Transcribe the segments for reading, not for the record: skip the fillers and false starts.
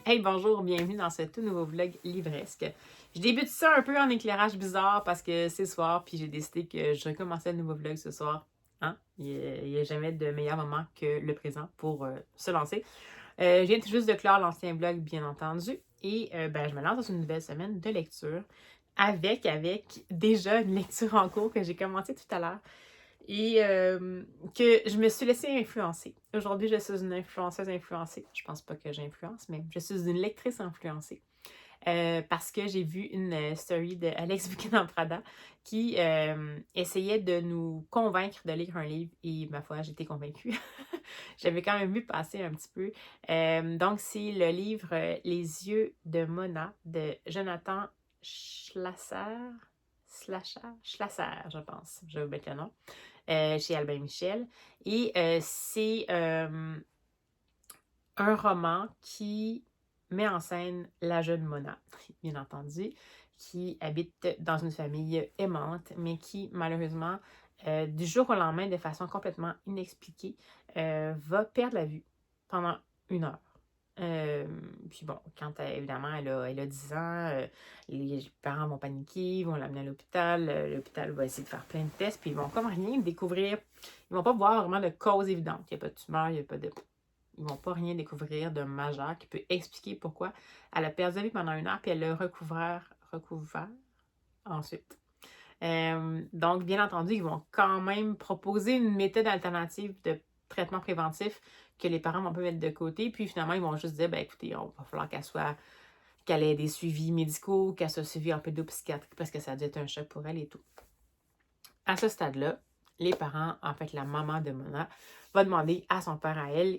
Hey, bonjour, bienvenue dans ce tout nouveau vlog livresque. Je débute ça un peu en éclairage bizarre parce que c'est soir, puis j'ai décidé que je recommençais le nouveau vlog ce soir. Hein? Il n'y a jamais de meilleur moment que le présent pour se lancer. Je viens tout juste de clore l'ancien vlog, bien entendu, et je me lance dans une nouvelle semaine de lecture avec déjà une lecture en cours que j'ai commencé tout à l'heure et que je me suis laissée influencer. Aujourd'hui, je suis une influenceuse influencée. Je pense pas que j'influence, mais je suis une lectrice influencée. Parce que j'ai vu une story de Alex Buchanan-Prada qui essayait de nous convaincre de lire un livre et ma foi, j'étais convaincue. J'avais quand même vu passer un petit peu. Donc, c'est le livre Les yeux de Mona de Jonathan Schlasser, je pense. Je vais mettre le nom. Chez Albin Michel. Et c'est un roman qui met en scène la jeune Mona, bien entendu, qui habite dans une famille aimante, mais qui, malheureusement, du jour au lendemain, de façon complètement inexpliquée, va perdre la vue pendant 1 heure. Puis bon, quand évidemment elle a 10 ans, les parents vont paniquer, vont l'amener à l'hôpital, l'hôpital va essayer de faire plein de tests, puis ils vont comme rien découvrir, ils vont pas voir vraiment de cause évidente, il n'y a pas de tumeur, il n'y a pas de... Ils vont pas rien découvrir de majeur qui peut expliquer pourquoi elle a perdu la vie pendant 1 heure, puis elle l'a recouvert ensuite. Donc, bien entendu, ils vont quand même proposer une méthode alternative de traitement préventif que les parents vont pas mettre de côté. Puis finalement, ils vont juste dire, ben écoutez, on va falloir qu'elle ait des suivis médicaux, qu'elle soit suivie en pédopsychiatrique parce que ça a dû être un choc pour elle et tout. À ce stade-là, les parents, en fait, la maman de Mona, va demander à son père à elle,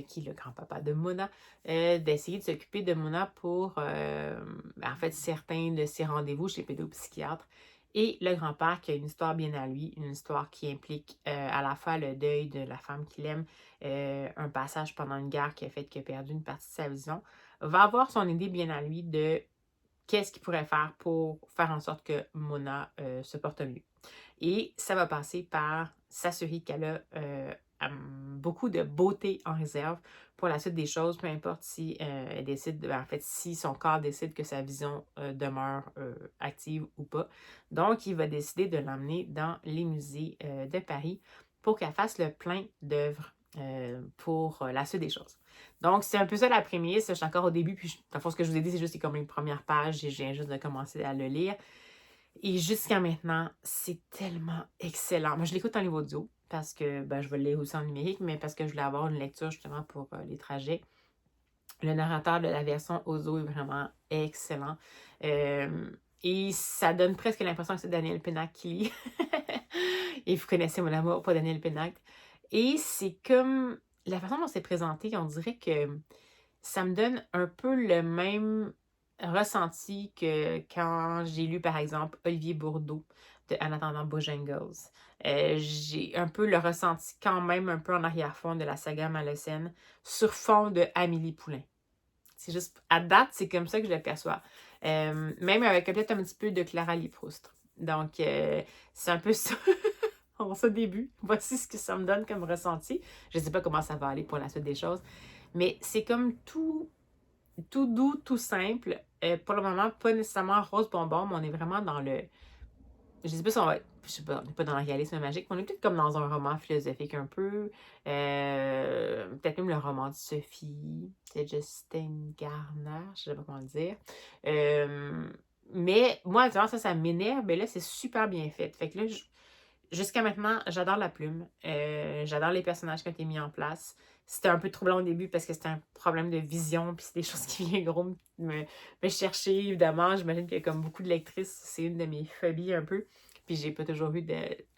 qui est le grand-papa de Mona, d'essayer de s'occuper de Mona pour, en fait, certains de ses rendez-vous chez pédopsychiatre. Et le grand-père, qui a une histoire bien à lui, une histoire qui implique à la fois le deuil de la femme qu'il aime, un passage pendant une guerre qui a fait qu'il a perdu une partie de sa vision, va avoir son idée bien à lui de qu'est-ce qu'il pourrait faire pour faire en sorte que Mona se porte mieux. Et ça va passer par s'assurer qu'elle a beaucoup de beauté en réserve pour la suite des choses, peu importe si elle décide, en fait, si son corps décide que sa vision demeure active ou pas. Donc, il va décider de l'emmener dans les musées de Paris pour qu'elle fasse le plein d'œuvres pour la suite des choses. Donc, c'est un peu ça la prémisse. Je suis encore au début, puis dans le fond, ce que je vous ai dit, c'est juste comme une première page et je viens juste de commencer à le lire. Et jusqu'à maintenant, c'est tellement excellent. Moi, je l'écoute en livre audio parce que je vais le lire aussi en numérique, mais parce que je voulais avoir une lecture justement pour les trajets. Le narrateur de la version audio est vraiment excellent. Et ça donne presque l'impression que c'est Daniel Pénac qui lit. Et vous connaissez mon amour pour Daniel Pénac. Et c'est comme la façon dont c'est présenté, on dirait que ça me donne un peu le même ressenti que quand j'ai lu, par exemple, Olivier Bourdeau de En attendant Bojangles. J'ai un peu le ressenti quand même un peu en arrière-fond de la saga Malocène sur fond de Amélie Poulain. C'est juste, à date, c'est comme ça que je le perçois. Même avec peut-être un petit peu de Clara Lee-Proust. Donc, c'est un peu ça. On ça début. Voici ce que ça me donne comme ressenti. Je ne sais pas comment ça va aller pour la suite des choses. Mais c'est comme tout doux, tout simple. Pour le moment, pas nécessairement rose bonbon, mais on est vraiment dans le... Je sais pas si on va... Je sais pas, on n'est pas dans le réalisme magique, mais on est peut-être comme dans un roman philosophique un peu. Peut-être même le roman de Sophie, de Justin Garner, je sais pas comment le dire. Mais moi, vraiment, ça m'énerve, mais là, c'est super bien fait. Fait que là, jusqu'à maintenant, j'adore la plume. J'adore les personnages qui ont été mis en place. C'était un peu troublant au début parce que c'était un problème de vision, puis c'est des choses qui viennent gros me chercher, évidemment. J'imagine que comme beaucoup de lectrices, c'est une de mes phobies un peu. Puis j'ai pas toujours eu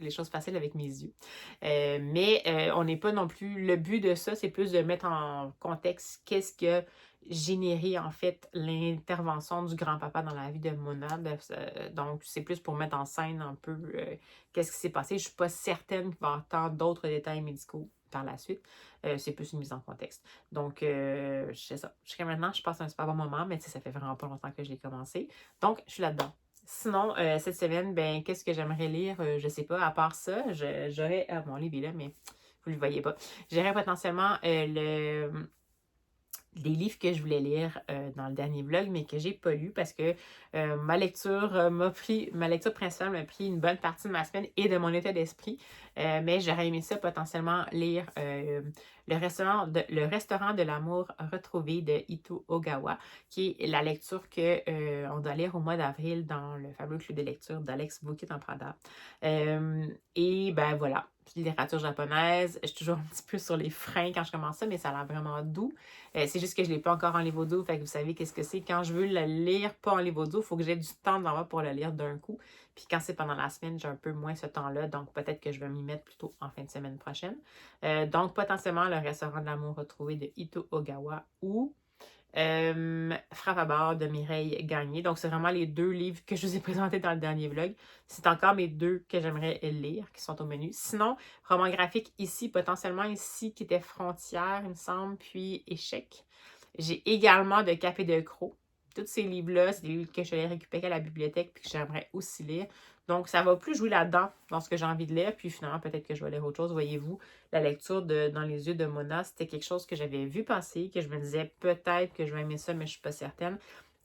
les choses faciles avec mes yeux. Mais on n'est pas non plus... Le but de ça, c'est plus de mettre en contexte qu'est-ce que générer en fait l'intervention du grand-papa dans la vie de Mona. Donc, c'est plus pour mettre en scène un peu qu'est-ce qui s'est passé. Je ne suis pas certaine qu'il va y avoir tant d'autres détails médicaux par la suite. C'est plus une mise en contexte. Donc, c'est ça. Jusqu'à maintenant, je passe un super bon moment, mais ça fait vraiment pas longtemps que je l'ai commencé. Donc, je suis là-dedans. Sinon, cette semaine, qu'est-ce que j'aimerais lire? Je sais pas. À part ça, j'aurais... Ah, mon livre est là, mais vous ne le voyez pas. J'aurais potentiellement des livres que je voulais lire dans le dernier vlog, mais que j'ai pas lu parce que ma lecture principale m'a pris une bonne partie de ma semaine et de mon état d'esprit. Mais j'aurais aimé ça potentiellement lire le restaurant de l'amour retrouvé de Ito Ogawa, qui est la lecture que on doit lire au mois d'avril dans le fameux club de lecture d'Alex Bukit en Prada. Et ben voilà, littérature japonaise. Je suis toujours un petit peu sur les freins quand je commence ça, mais ça a l'air vraiment doux. C'est juste que je ne l'ai pas encore en livre audio, fait que vous savez qu'est-ce que c'est. Quand je veux le lire pas en livre audio, il faut que j'ai du temps devant moi pour le lire d'un coup. Puis quand c'est pendant la semaine, j'ai un peu moins ce temps-là, donc peut-être que je vais m'y mettre plutôt en fin de semaine prochaine. Donc potentiellement le restaurant de l'amour retrouvé de Ito Ogawa ou Frappe à bord de Mireille Gagné. Donc, c'est vraiment les 2 livres que je vous ai présentés dans le dernier vlog. C'est encore mes 2 que j'aimerais lire, qui sont au menu. Sinon, roman graphique ici, potentiellement ici, qui était Frontières, il me semble, puis Échec. J'ai également de Cap et de Croc. Tous ces livres-là, c'est des livres que je vais récupérer à la bibliothèque puis que j'aimerais aussi lire. Donc, ça va plus jouer là-dedans, dans ce que j'ai envie de lire. Puis finalement, peut-être que je vais lire autre chose. Voyez-vous, la lecture de Dans les yeux de Mona, c'était quelque chose que j'avais vu passer, que je me disais peut-être que je vais aimer ça, mais je ne suis pas certaine.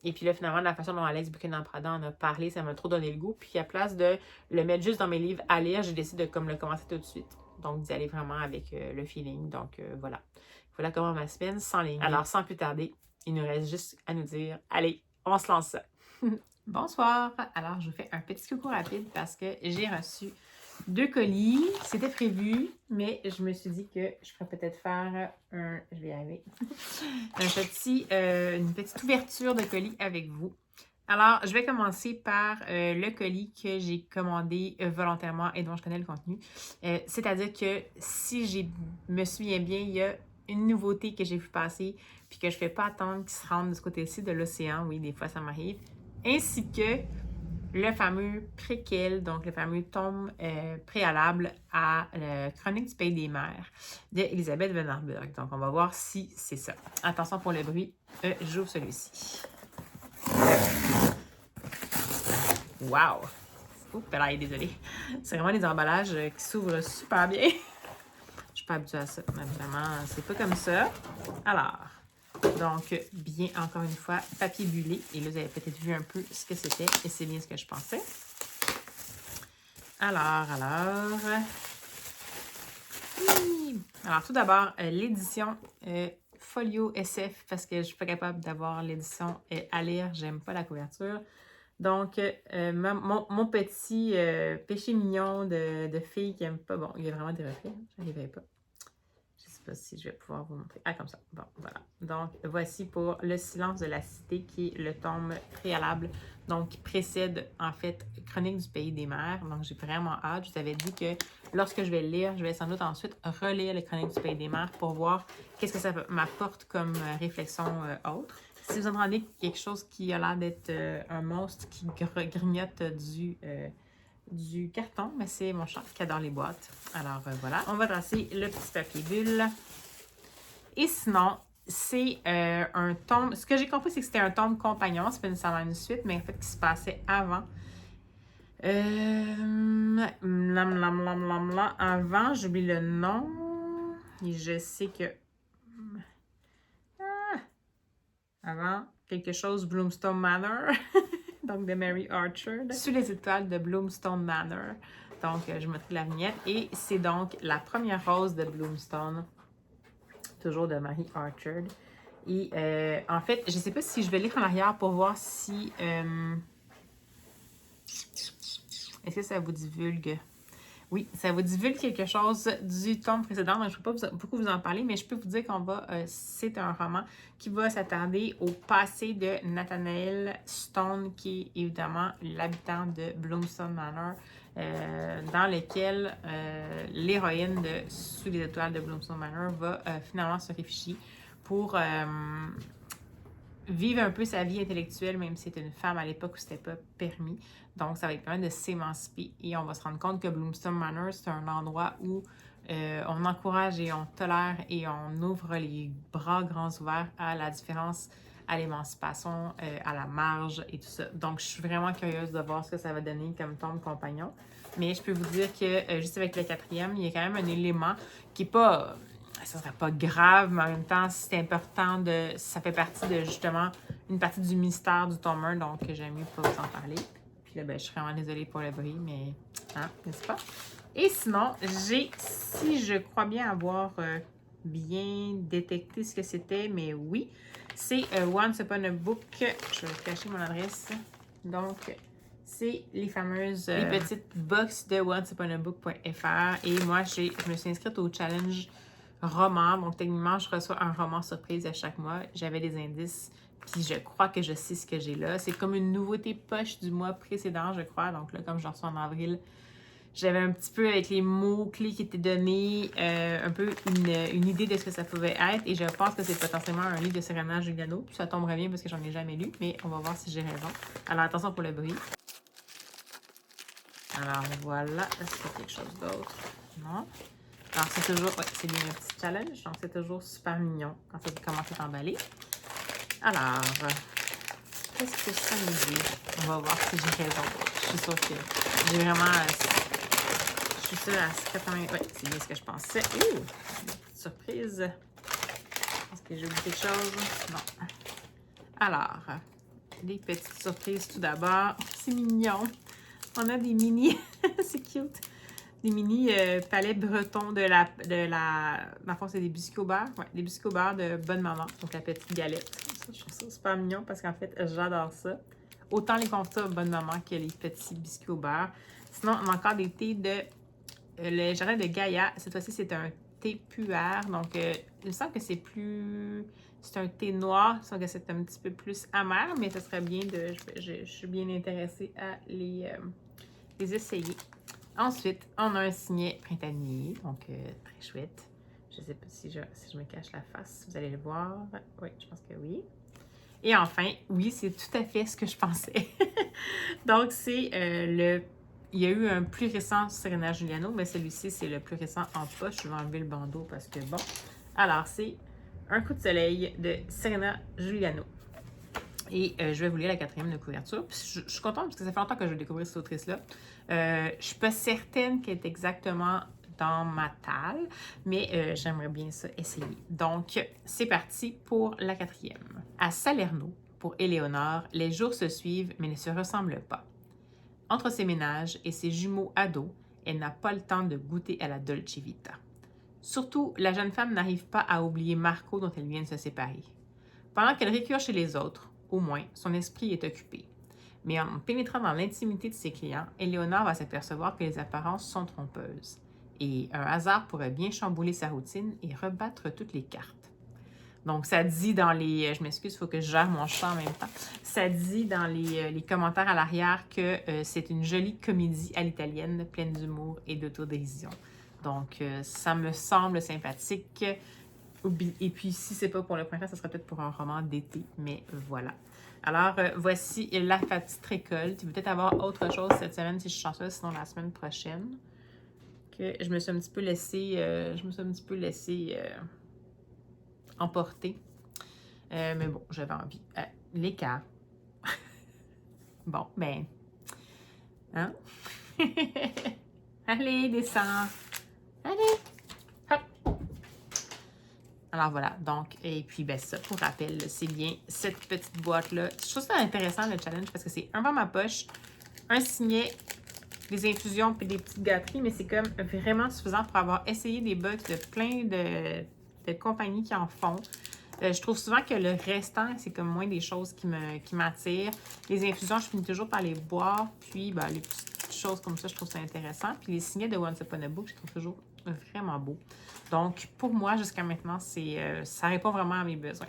Et puis là, finalement, la façon dont Alex Buchanan-Prada en a parlé, ça m'a trop donné le goût. Puis à place de le mettre juste dans mes livres à lire, j'ai décidé de comme le commencer tout de suite. Donc, d'y aller vraiment avec le feeling. Donc, voilà. Voilà comment ma semaine s'enligne. Alors, sans plus tarder, il nous reste juste à nous dire, allez, on se lance ça. Bonsoir! Alors, je vous fais un petit coucou rapide parce que j'ai reçu 2 colis. C'était prévu, mais je me suis dit que je pourrais peut-être faire je vais y arriver, une petite ouverture de colis avec vous. Alors, je vais commencer par le colis que j'ai commandé volontairement et dont je connais le contenu. C'est-à-dire que si je me souviens bien, il y a une nouveauté que j'ai vu passer puis que je ne fais pas attendre qu'il se rende de ce côté-ci de l'océan. Oui, des fois, ça m'arrive. Ainsi que le fameux préquel, donc le fameux tome préalable à la Chronique du Pays des Mers d'Elisabeth Van Arburg. Donc, on va voir si c'est ça. Attention pour le bruit, j'ouvre celui-ci. Wow! Oups, là, désolée. C'est vraiment des emballages qui s'ouvrent super bien. Je suis pas habituée à ça. Évidemment, c'est pas comme ça. Alors, donc, bien, encore une fois, papier bullé. Et là, vous avez peut-être vu un peu ce que c'était. Et c'est bien ce que je pensais. Alors. Alors, tout d'abord, l'édition Folio SF, parce que je ne suis pas capable d'avoir l'édition à lire. J'aime pas la couverture. Donc, mon petit péché mignon de fille qui n'aime pas. Bon, il y a vraiment des reflets. Je n'arrivais pas. Je ne sais pas si je vais pouvoir vous montrer. Ah, comme ça. Bon, voilà. Donc, voici pour Le silence de la cité, qui est le tome préalable, donc qui précède, en fait, Chronique du Pays des Mers. Donc, j'ai vraiment hâte. Je vous avais dit que lorsque je vais le lire, je vais sans doute ensuite relire les Chroniques du Pays des Mers pour voir qu'est-ce que ça m'apporte comme réflexion autre. Si vous entendez quelque chose qui a l'air d'être un monstre qui grignote du carton, mais c'est mon chat qui adore les boîtes. Alors voilà, on va tracer le petit papier bulle. Et sinon, c'est un tome. Ce que j'ai compris, c'est que c'était un tome compagnon. C'est pas nécessairement une suite, mais en fait, qui se passait avant. Avant, j'oublie le nom. Et je sais que. Avant, quelque chose Bloomstone Manor. Donc, de Mary Archer. Sous les étoiles de Bloomstone Manor. Donc, je mettrai la vignette. Et c'est donc la première rose de Bloomstone. Toujours de Mary Archer. Et en fait, je ne sais pas si je vais lire en arrière pour voir si... Est-ce que ça vous divulgue? Oui, ça vous divulgue quelque chose du tome précédent. Donc, je ne peux pas beaucoup vous en parler, mais je peux vous dire qu'on va... c'est un roman qui va s'attarder au passé de Nathaniel Stone, qui est évidemment l'habitant de Bloomstone Manor, dans lequel l'héroïne de Sous les étoiles de Bloomstone Manor va finalement se réfugier pour vivre un peu sa vie intellectuelle, même si c'était une femme à l'époque où c'était pas permis. Donc, ça va être permettre de s'émanciper et on va se rendre compte que Bloomstone Manor, c'est un endroit où on encourage et on tolère et on ouvre les bras grands ouverts à la différence, à l'émancipation, à la marge et tout ça. Donc, je suis vraiment curieuse de voir ce que ça va donner comme tome compagnon. Mais je peux vous dire que juste avec le 4e, il y a quand même un élément qui n'est pas ça serait pas grave, mais en même temps, c'est important de... Ça fait partie de, justement, une partie du mystère du tome 1, donc j'aime mieux pas vous en parler. Puis là, ben, je suis vraiment désolée pour le bruit, mais... Hein, n'est-ce pas? Et sinon, j'ai, si je crois bien avoir bien détecté ce que c'était, mais oui, c'est Once Upon a Book. Je vais vous cacher mon adresse. Donc, c'est les fameuses, les petites box de onceupon-a-book.fr. Et moi, je me suis inscrite au challenge roman. Donc, techniquement, je reçois un roman surprise à chaque mois. J'avais des indices, puis je crois que je sais ce que j'ai là. C'est comme une nouveauté poche du mois précédent, je crois. Donc là, comme je reçois en avril, j'avais un petit peu avec les mots-clés qui étaient donnés, un peu une idée de ce que ça pouvait être. Et je pense que c'est potentiellement un livre de Serena Juliano. Puis ça tomberait bien parce que j'en ai jamais lu, mais on va voir si j'ai raison. Alors attention pour le bruit. Alors voilà, est-ce qu'il y a quelque chose d'autre? Non. Alors c'est toujours, ouais, c'est bien un petit challenge, donc c'est toujours super mignon quand ça commence à être emballé. Alors, qu'est-ce que ça nous dit? On va voir si j'ai raison. Je suis sûre que j'ai vraiment... Je suis sûre à 80... Oui, c'est bien ce que je pensais. Ouh! Une petite surprise. Est-ce que j'ai oublié quelque chose? Non. Alors, des petites surprises tout d'abord. C'est mignon. On a des mini... c'est cute. Des mini palais bretons de la... Dans le fond, c'est des biscuits au beurre. Ouais, des biscuits au beurre de Bonne Maman. Donc, la petite galette. Ça, je trouve ça super mignon parce qu'en fait, j'adore ça. Autant les confitures Bonne Maman que les petits biscuits au beurre. Sinon, on a encore des thés de... le jardin de Gaïa. Cette fois-ci, c'est un thé puer. Donc, il me semble que c'est plus... C'est un thé noir. Il me semble que c'est un petit peu plus amer, mais ce serait bien de... Je suis bien intéressée à les essayer. Ensuite, on a un signet printanier, donc très chouette. Je ne sais pas si je me cache la face, vous allez le voir. Oui, je pense que oui. Et enfin, oui, c'est tout à fait ce que je pensais. Donc, c'est il y a eu un plus récent Serena Juliano, mais celui-ci, c'est le plus récent en poche. Je vais enlever le bandeau parce que bon. Alors, c'est Un coup de soleil de Serena Juliano. Et je vais vous lire la 4e de couverture. Puis je suis contente parce que ça fait longtemps que je vais découvrir cette autrice-là. Je ne suis pas certaine qu'elle est exactement dans ma talle, mais j'aimerais bien ça essayer. Donc, c'est parti pour la 4e. À Salerno, pour Éléonore, les jours se suivent mais ne se ressemblent pas. Entre ses ménages et ses jumeaux ados, elle n'a pas le temps de goûter à la dolce vita. Surtout, la jeune femme n'arrive pas à oublier Marco dont elle vient de se séparer. Pendant qu'elle récure chez les autres, au moins, son esprit est occupé. Mais en pénétrant dans l'intimité de ses clients, Éléonore va s'apercevoir que les apparences sont trompeuses. Et un hasard pourrait bien chambouler sa routine et rebattre toutes les cartes. Donc, ça dit dans les... Je m'excuse, il faut que je gère mon chat en même temps. Ça dit dans les commentaires à l'arrière que c'est une jolie comédie à l'italienne, pleine d'humour et d'autodérision. Donc, ça me semble sympathique. Et puis, si c'est pas pour le printemps, ça serait peut-être pour un roman d'été, mais voilà. Alors, voici la petite récolte. Il va peut-être avoir autre chose cette semaine si je suis chanceuse, sinon la semaine prochaine. Que je me suis un petit peu laissée, emporter. Mais bon, j'avais envie. L'écart. Bon, ben. Hein? Allez, descends. Allez. Hop. Alors voilà, donc, et puis ben ça, pour rappel, c'est bien cette petite boîte-là. Je trouve ça intéressant le challenge parce que c'est un dans ma poche, un signet, des infusions puis des petites gâteries, mais c'est comme vraiment suffisant pour avoir essayé des box de plein de compagnies qui en font. Je trouve souvent que le restant, c'est comme moins des choses qui m'attirent. Les infusions, je finis toujours par les boire, puis ben, les petites choses comme ça, je trouve ça intéressant. Puis les signets de Once Upon a Book, je trouve toujours vraiment beau. Donc, pour moi, jusqu'à maintenant, ça répond vraiment à mes besoins.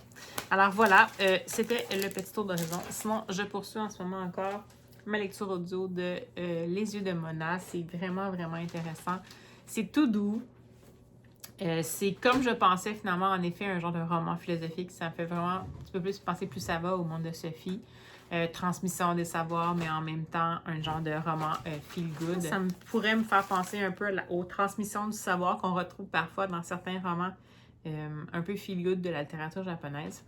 Alors voilà, c'était le petit tour d'horizon. Sinon, je poursuis en ce moment encore ma lecture audio de Les yeux de Mona. C'est vraiment, vraiment intéressant. C'est tout doux. C'est comme je pensais, finalement, en effet, un genre de roman philosophique. Ça me fait vraiment un petit peu plus penser plus ça va au monde de Sophie. Transmission des savoirs, mais en même temps, un genre de roman feel good. Ça pourrait me faire penser un peu aux transmissions du savoir qu'on retrouve parfois dans certains romans un peu feel good de la littérature japonaise.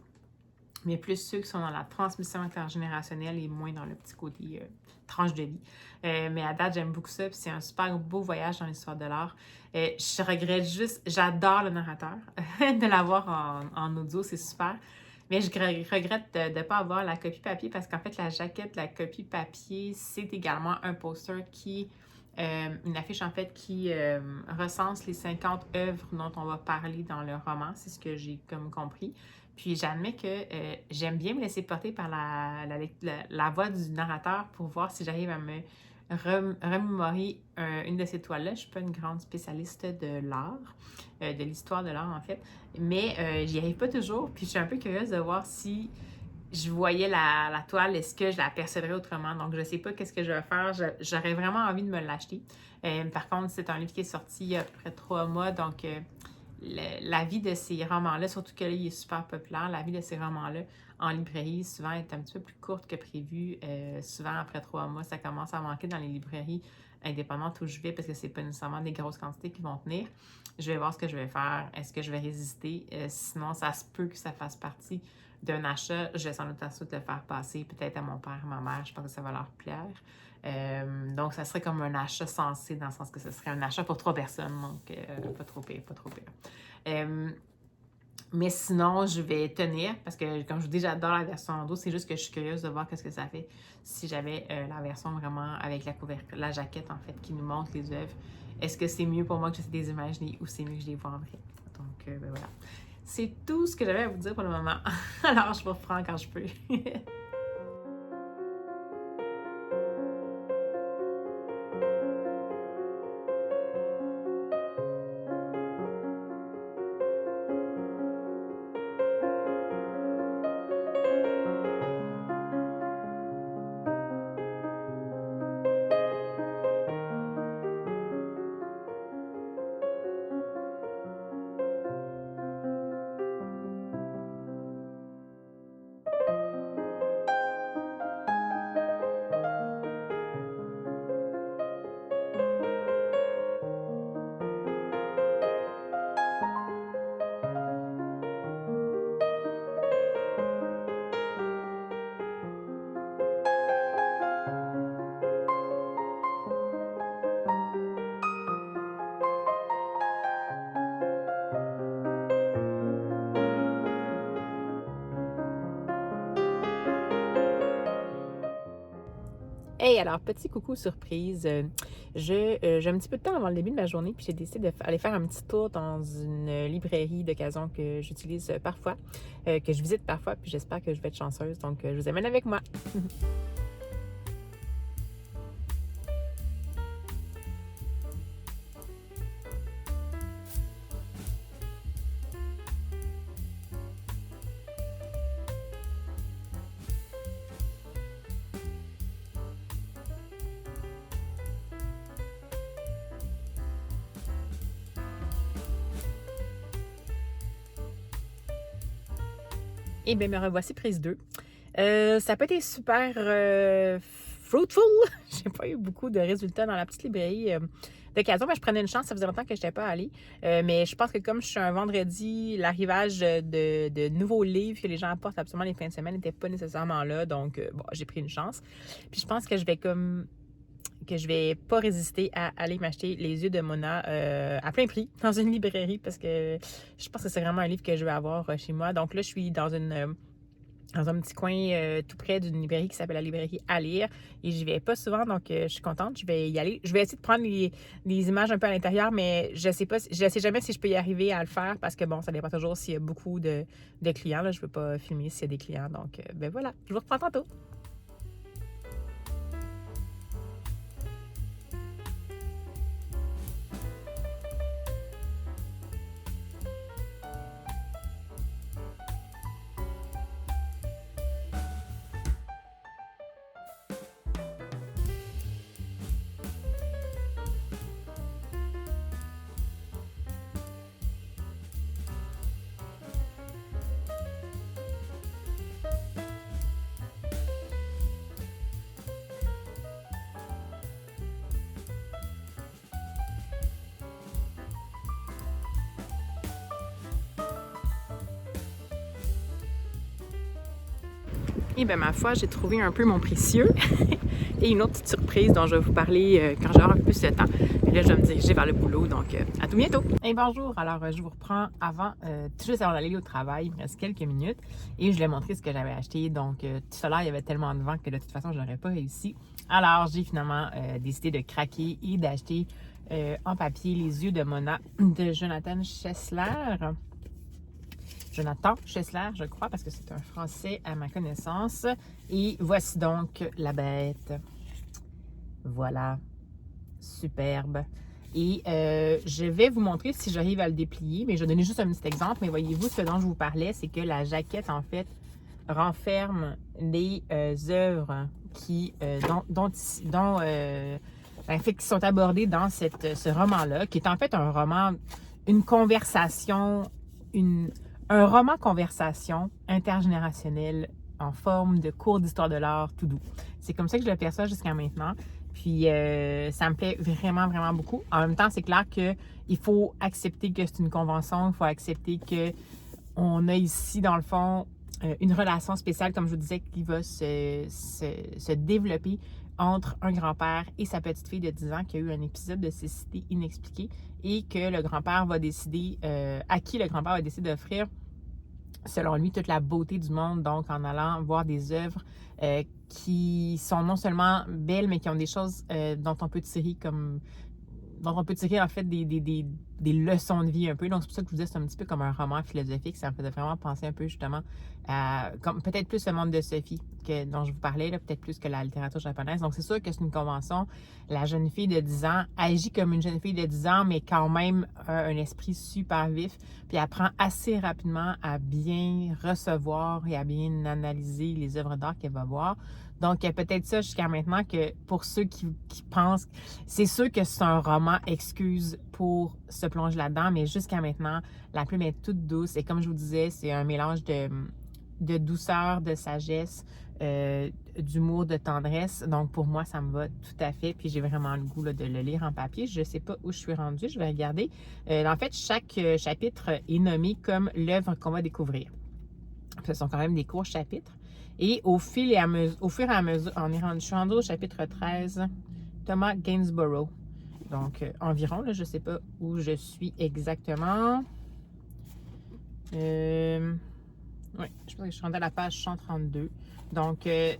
mais plus ceux qui sont dans la transmission intergénérationnelle et moins dans le petit côté tranche de vie. Mais à date, j'aime beaucoup ça, puis c'est un super beau voyage dans l'histoire de l'art. Je regrette juste, j'adore le narrateur, de l'avoir en audio, c'est super. Mais je regrette de ne pas avoir la copie papier parce qu'en fait, la jaquette, la copie papier, c'est également un poster qui, une affiche en fait qui recense les 50 œuvres dont on va parler dans le roman, c'est ce que j'ai comme compris. Puis j'admets que j'aime bien me laisser porter par la voix du narrateur pour voir si j'arrive à me remémorer une de ces toiles-là. Je ne suis pas une grande spécialiste de l'art, de l'histoire de l'art en fait, mais j'y arrive pas toujours. Puis je suis un peu curieuse de voir si je voyais la toile, est-ce que je la percevrais autrement? Donc je ne sais pas qu'est-ce que je vais faire. J'aurais vraiment envie de me l'acheter. Par contre, c'est un livre qui est sorti il y a à peu près 3 mois, donc la vie de ces romans-là, surtout que là, il est super populaire, la vie de ces romans-là en librairie, souvent, est un petit peu plus courte que prévu. Souvent, après 3 mois, ça commence à manquer dans les librairies indépendantes où je vais parce que c'est pas nécessairement des grosses quantités qui vont tenir. Je vais voir ce que je vais faire. Est-ce que je vais résister? Sinon, ça se peut que ça fasse partie d'un achat. Je vais sans doute ensuite le faire passer peut-être à mon père, ma mère. Je pense que ça va leur plaire. Donc, ça serait comme un achat sensé dans le sens que ce serait un achat pour 3 personnes. Donc, pas trop pire, pas trop pire. Mais sinon, je vais tenir parce que, comme je vous dis, j'adore la version en dos. C'est juste que je suis curieuse de voir qu'est-ce que ça fait si j'avais la version vraiment avec la couverture, la jaquette en fait, qui nous montre les œuvres. Est-ce que c'est mieux pour moi que j'essaie de les imaginer ou c'est mieux que je les vois en vrai? Donc, ben voilà. C'est tout ce que j'avais à vous dire pour le moment. Alors, je vous reprends quand je peux. Hey, alors, petit coucou surprise. J'ai un petit peu de temps avant le début de ma journée, puis j'ai décidé d'aller faire un petit tour dans une librairie d'occasion que j'utilise parfois, que je visite parfois, puis j'espère que je vais être chanceuse. Donc, je vous amène avec moi. Eh bien, me revoici prise 2. Ça n'a pas été super fruitful. J'ai pas eu beaucoup de résultats dans la petite librairie d'occasion, mais je prenais une chance. Ça faisait longtemps que je n'étais pas allée. Mais je pense que comme je suis un vendredi, l'arrivage de nouveaux livres que les gens apportent absolument les fins de semaine n'était pas nécessairement là. Donc, bon, j'ai pris une chance. Puis je pense que je vais pas résister à aller m'acheter Les Yeux de Mona à plein prix dans une librairie parce que je pense que c'est vraiment un livre que je vais avoir chez moi. Donc là, je suis dans un petit coin tout près d'une librairie qui s'appelle la librairie À Lire et j'y vais pas souvent, donc je suis contente, je vais y aller. Je vais essayer de prendre les images un peu à l'intérieur, mais je sais jamais si je peux y arriver à le faire parce que bon, ça dépend toujours s'il y a beaucoup de clients. Là, je veux pas filmer s'il y a des clients, donc ben voilà, je vous reprends tantôt. Et bien, ma foi, j'ai trouvé un peu mon précieux. Et une autre petite surprise dont je vais vous parler quand j'aurai un peu plus de temps. Et là, je vais me diriger vers le boulot, donc à tout bientôt. Et bonjour, alors je vous reprends avant, juste avant d'aller au travail, il me reste quelques minutes. Et je voulais montrer ce que j'avais acheté. Donc, tout à l'heure, il y avait tellement de vent que de toute façon, je n'aurais pas réussi. Alors, j'ai finalement décidé de craquer et d'acheter en papier les yeux de Mona de Jonathan Chesler. Jonathan Chesler, je crois, parce que c'est un Français à ma connaissance. Et voici donc la bête. Voilà. Superbe. Et je vais vous montrer si j'arrive à le déplier, mais je vais donner juste un petit exemple. Mais voyez-vous, ce dont je vous parlais, c'est que la jaquette, en fait, renferme des œuvres qui, qui sont abordées dans ce roman-là, qui est en fait un roman, une conversation, un roman conversation intergénérationnel en forme de cours d'histoire de l'art tout doux. C'est comme ça que je le perçois jusqu'à maintenant. Puis ça me plaît vraiment, vraiment beaucoup. En même temps, c'est clair qu'il faut accepter que c'est une convention, il faut accepter qu'on a ici, dans le fond, une relation spéciale, comme je vous disais, qui va se développer entre un grand-père et sa petite fille de 10 ans qui a eu un épisode de cécité inexpliqué et que le grand-père va décider, à qui le grand-père va décider d'offrir, selon lui, toute la beauté du monde, donc en allant voir des œuvres qui sont non seulement belles, mais qui ont des choses dont on peut tirer en fait des leçons de vie un peu. Donc c'est pour ça que je vous disais, c'est un petit peu comme un roman philosophique. Ça me faisait vraiment penser un peu justement à comme peut-être plus le monde de Sophie dont je vous parlais, peut-être plus que la littérature japonaise. Donc c'est sûr que c'est une convention. La jeune fille de 10 ans agit comme une jeune fille de 10 ans, mais quand même un esprit super vif. Puis elle apprend assez rapidement à bien recevoir et à bien analyser les œuvres d'art qu'elle va voir. Donc, peut-être ça jusqu'à maintenant que pour ceux qui pensent, c'est sûr que c'est un roman excuse pour se plonger là-dedans, mais jusqu'à maintenant, la plume est toute douce. Et comme je vous disais, c'est un mélange de douceur, de sagesse, d'humour, de tendresse. Donc, pour moi, ça me va tout à fait. Puis, j'ai vraiment le goût là, de le lire en papier. Je ne sais pas où je suis rendue. Je vais regarder. En fait, chaque chapitre est nommé comme l'œuvre qu'on va découvrir. Ce sont quand même des courts chapitres. Et au fur et à mesure, je suis rendue au chapitre 13, Thomas Gainsborough. Donc, environ, là, je ne sais pas où je suis exactement. Oui, je pense que je suis rendue à la page 132. Donc, je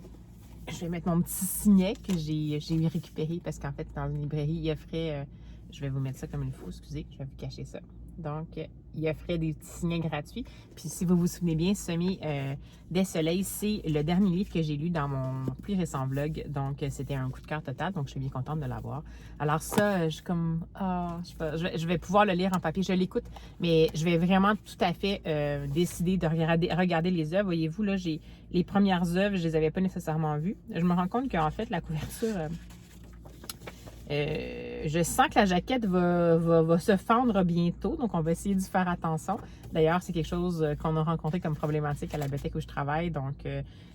vais mettre mon petit signet que j'ai récupéré parce qu'en fait, dans une librairie, il offrait, je vais vous mettre ça comme il faut, excusez, je vais vous cacher ça. Donc, il offrait des petits signets gratuits. Puis, si vous vous souvenez bien, Semis des soleils, c'est le dernier livre que j'ai lu dans mon plus récent vlog. Donc, c'était un coup de cœur total. Donc, je suis bien contente de l'avoir. Alors ça, je suis comme, je sais pas, je vais pouvoir le lire en papier. Je l'écoute, mais je vais vraiment tout à fait décider de regarder les œuvres. Voyez-vous, là, j'ai les premières œuvres, je les avais pas nécessairement vues. Je me rends compte qu'en fait, la couverture... je sens que la jaquette va se fendre bientôt, donc on va essayer d'y faire attention. D'ailleurs, c'est quelque chose qu'on a rencontré comme problématique à la bibliothèque où je travaille, donc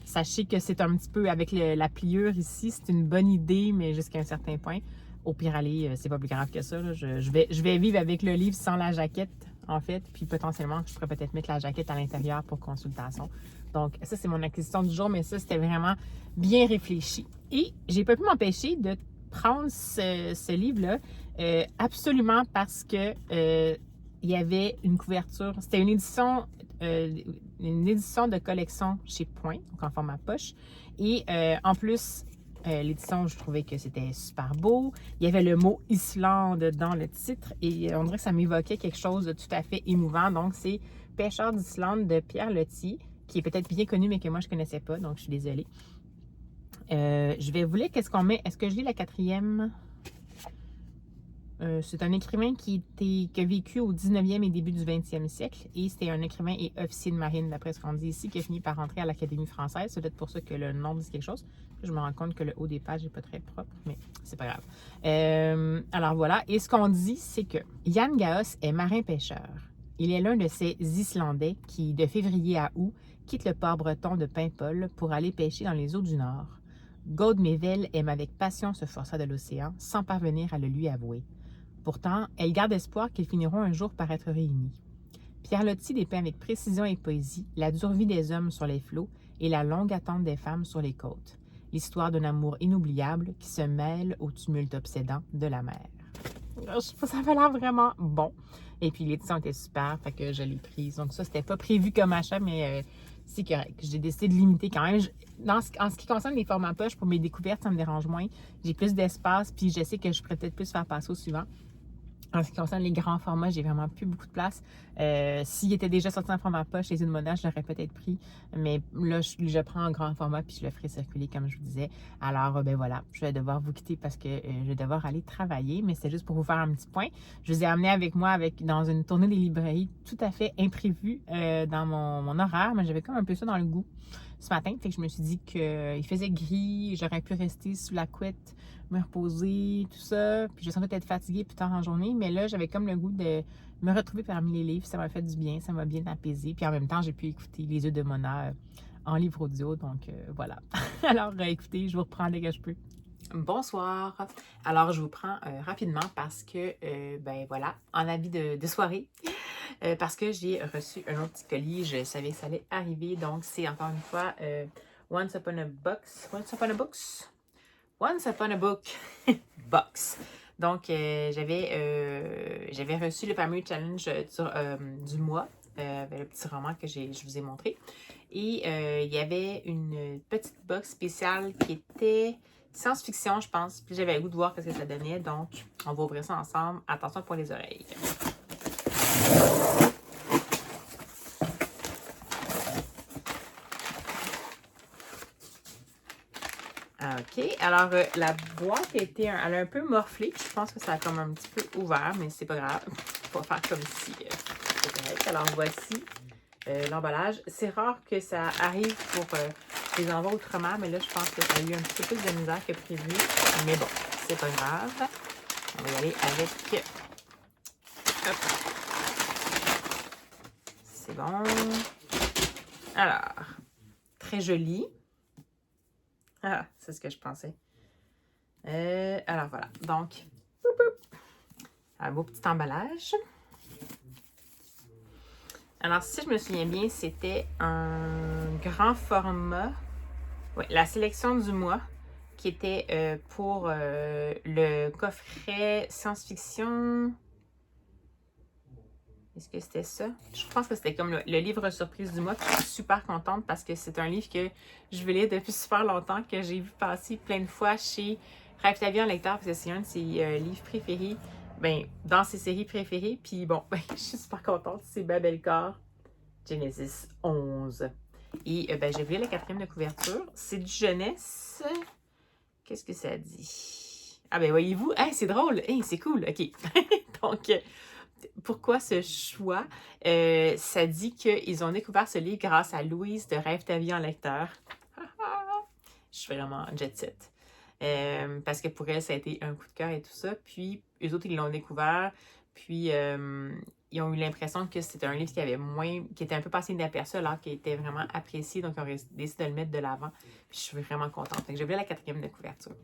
sachez que c'est un petit peu avec la pliure ici, c'est une bonne idée, mais jusqu'à un certain point. Au pire aller, c'est pas plus grave que ça. Là. Je vais vivre avec le livre sans la jaquette, en fait, puis potentiellement, je pourrais peut-être mettre la jaquette à l'intérieur pour consultation. Donc, ça, c'est mon acquisition du jour, mais ça, c'était vraiment bien réfléchi. Et j'ai pas pu m'empêcher de prendre ce livre-là absolument parce que il y avait une couverture. C'était une édition de collection chez Point, donc en format poche. Et en plus, l'édition, je trouvais que c'était super beau. Il y avait le mot Islande dans le titre et on dirait que ça m'évoquait quelque chose de tout à fait émouvant. Donc, c'est Pêcheur d'Islande de Pierre Loti, qui est peut-être bien connu, mais que moi, je ne connaissais pas, donc je suis désolée. Je vais vous lire qu'est-ce qu'on met. Est-ce que je lis la 4e? C'est un écrivain qui a vécu au 19e et début du 20e siècle. Et c'était un écrivain et officier de marine, d'après ce qu'on dit ici, qui a fini par rentrer à l'Académie française. C'est peut-être pour ça que le nom dit quelque chose. Je me rends compte que le haut des pages n'est pas très propre, mais c'est pas grave. Alors voilà. Et ce qu'on dit, c'est que Jan Gaos est marin-pêcheur. Il est l'un de ces Islandais qui, de février à août, quittent le port breton de Paimpol pour aller pêcher dans les eaux du Nord. Gaude Mével aime avec passion ce forçat de l'océan, sans parvenir à le lui avouer. Pourtant, elle garde espoir qu'ils finiront un jour par être réunis. Pierre Loti dépeint avec précision et poésie la dure vie des hommes sur les flots, et la longue attente des femmes sur les côtes. L'histoire d'un amour inoubliable qui se mêle au tumulte obsédant de la mer. Ça avait l'air vraiment bon. Et puis l'édition était super, fait que je l'ai prise. Donc ça, c'était pas prévu comme achat, mais c'est correct. J'ai décidé de limiter quand même. En ce qui concerne les formats poche, pour mes découvertes, ça me dérange moins. J'ai plus d'espace, puis je sais que je pourrais peut-être plus faire passer au suivant. En ce qui concerne les grands formats, j'ai vraiment plus beaucoup de place. S'il était déjà sorti en format poche, les Moda, je l'aurais peut-être pris. Mais là, je prends en grand format puis je le ferai circuler, comme je vous disais. Alors, ben voilà, je vais devoir vous quitter parce que je vais devoir aller travailler. Mais c'est juste pour vous faire un petit point. Je vous ai amené avec moi dans une tournée des librairies tout à fait imprévue dans mon horaire. Mais j'avais comme un peu ça dans le goût ce matin. Fait que je me suis dit qu'il faisait gris, j'aurais pu rester sous la couette, me reposer, tout ça. Puis je sentais être fatiguée plus tard en journée. Mais là, j'avais comme le goût de me retrouver parmi les livres. Ça m'a fait du bien, ça m'a bien apaisé. Puis en même temps, j'ai pu écouter Les Yeux de Mona en livre audio. Donc voilà. Alors écoutez, je vous reprends dès que je peux. Bonsoir. Alors, je vous prends rapidement parce que, ben voilà, en habit de soirée, parce que j'ai reçu un autre petit colis. Je savais que ça allait arriver. Donc, c'est encore une fois Once Upon a Box. Once Upon a Books? Once Upon a Book Box. Donc, j'avais reçu le fameux challenge du mois, le petit roman que je vous ai montré. Et il y avait une petite box spéciale qui était science-fiction, je pense. Puis j'avais le goût de voir ce que ça donnait. Donc, on va ouvrir ça ensemble. Attention pour les oreilles. OK. Alors, la boîte elle a un peu morflé. Je pense que ça a comme un petit peu ouvert, mais c'est pas grave. On va faire comme si c'est correct. Alors, voici l'emballage. C'est rare que ça arrive pour les envois autrement, mais là, je pense que ça a eu un petit peu plus de misère que prévu. Mais bon, c'est pas grave. On va y aller avec... Hop. C'est bon. Alors, très joli. Ah, c'est ce que je pensais. Alors voilà, donc, un beau petit emballage. Alors, si je me souviens bien, c'était un grand format. Oui, la sélection du mois, qui était pour le coffret science-fiction. Est-ce que c'était ça? Je pense que c'était comme le livre surprise du mois. Je suis super contente parce que c'est un livre que je veux lire depuis super longtemps, que j'ai vu passer plein de fois chez Rêve ta vie en lecteur, parce que c'est un de ses livres préférés. Ben, dans ses séries préférées. Puis bon, ben, je suis super contente. C'est Babel Corps, Genesis 11. Et ben, j'ai vu la 4e de couverture. C'est du jeunesse. Qu'est-ce que ça dit? Ah ben, voyez-vous, hey, c'est drôle. Hey, c'est cool. OK. Donc... pourquoi ce choix? Ça dit qu'ils ont découvert ce livre grâce à Louise de Rêve ta vie en lecteur. Je suis vraiment jet set. Parce que pour elle, ça a été un coup de cœur et tout ça. Puis, eux autres, ils l'ont découvert. Puis, ils ont eu l'impression que c'était un livre qui était un peu passé inaperçu alors qu'il était vraiment apprécié. Donc, ils ont décidé de le mettre de l'avant. Puis, je suis vraiment contente. J'ai vu la 4e de couverture.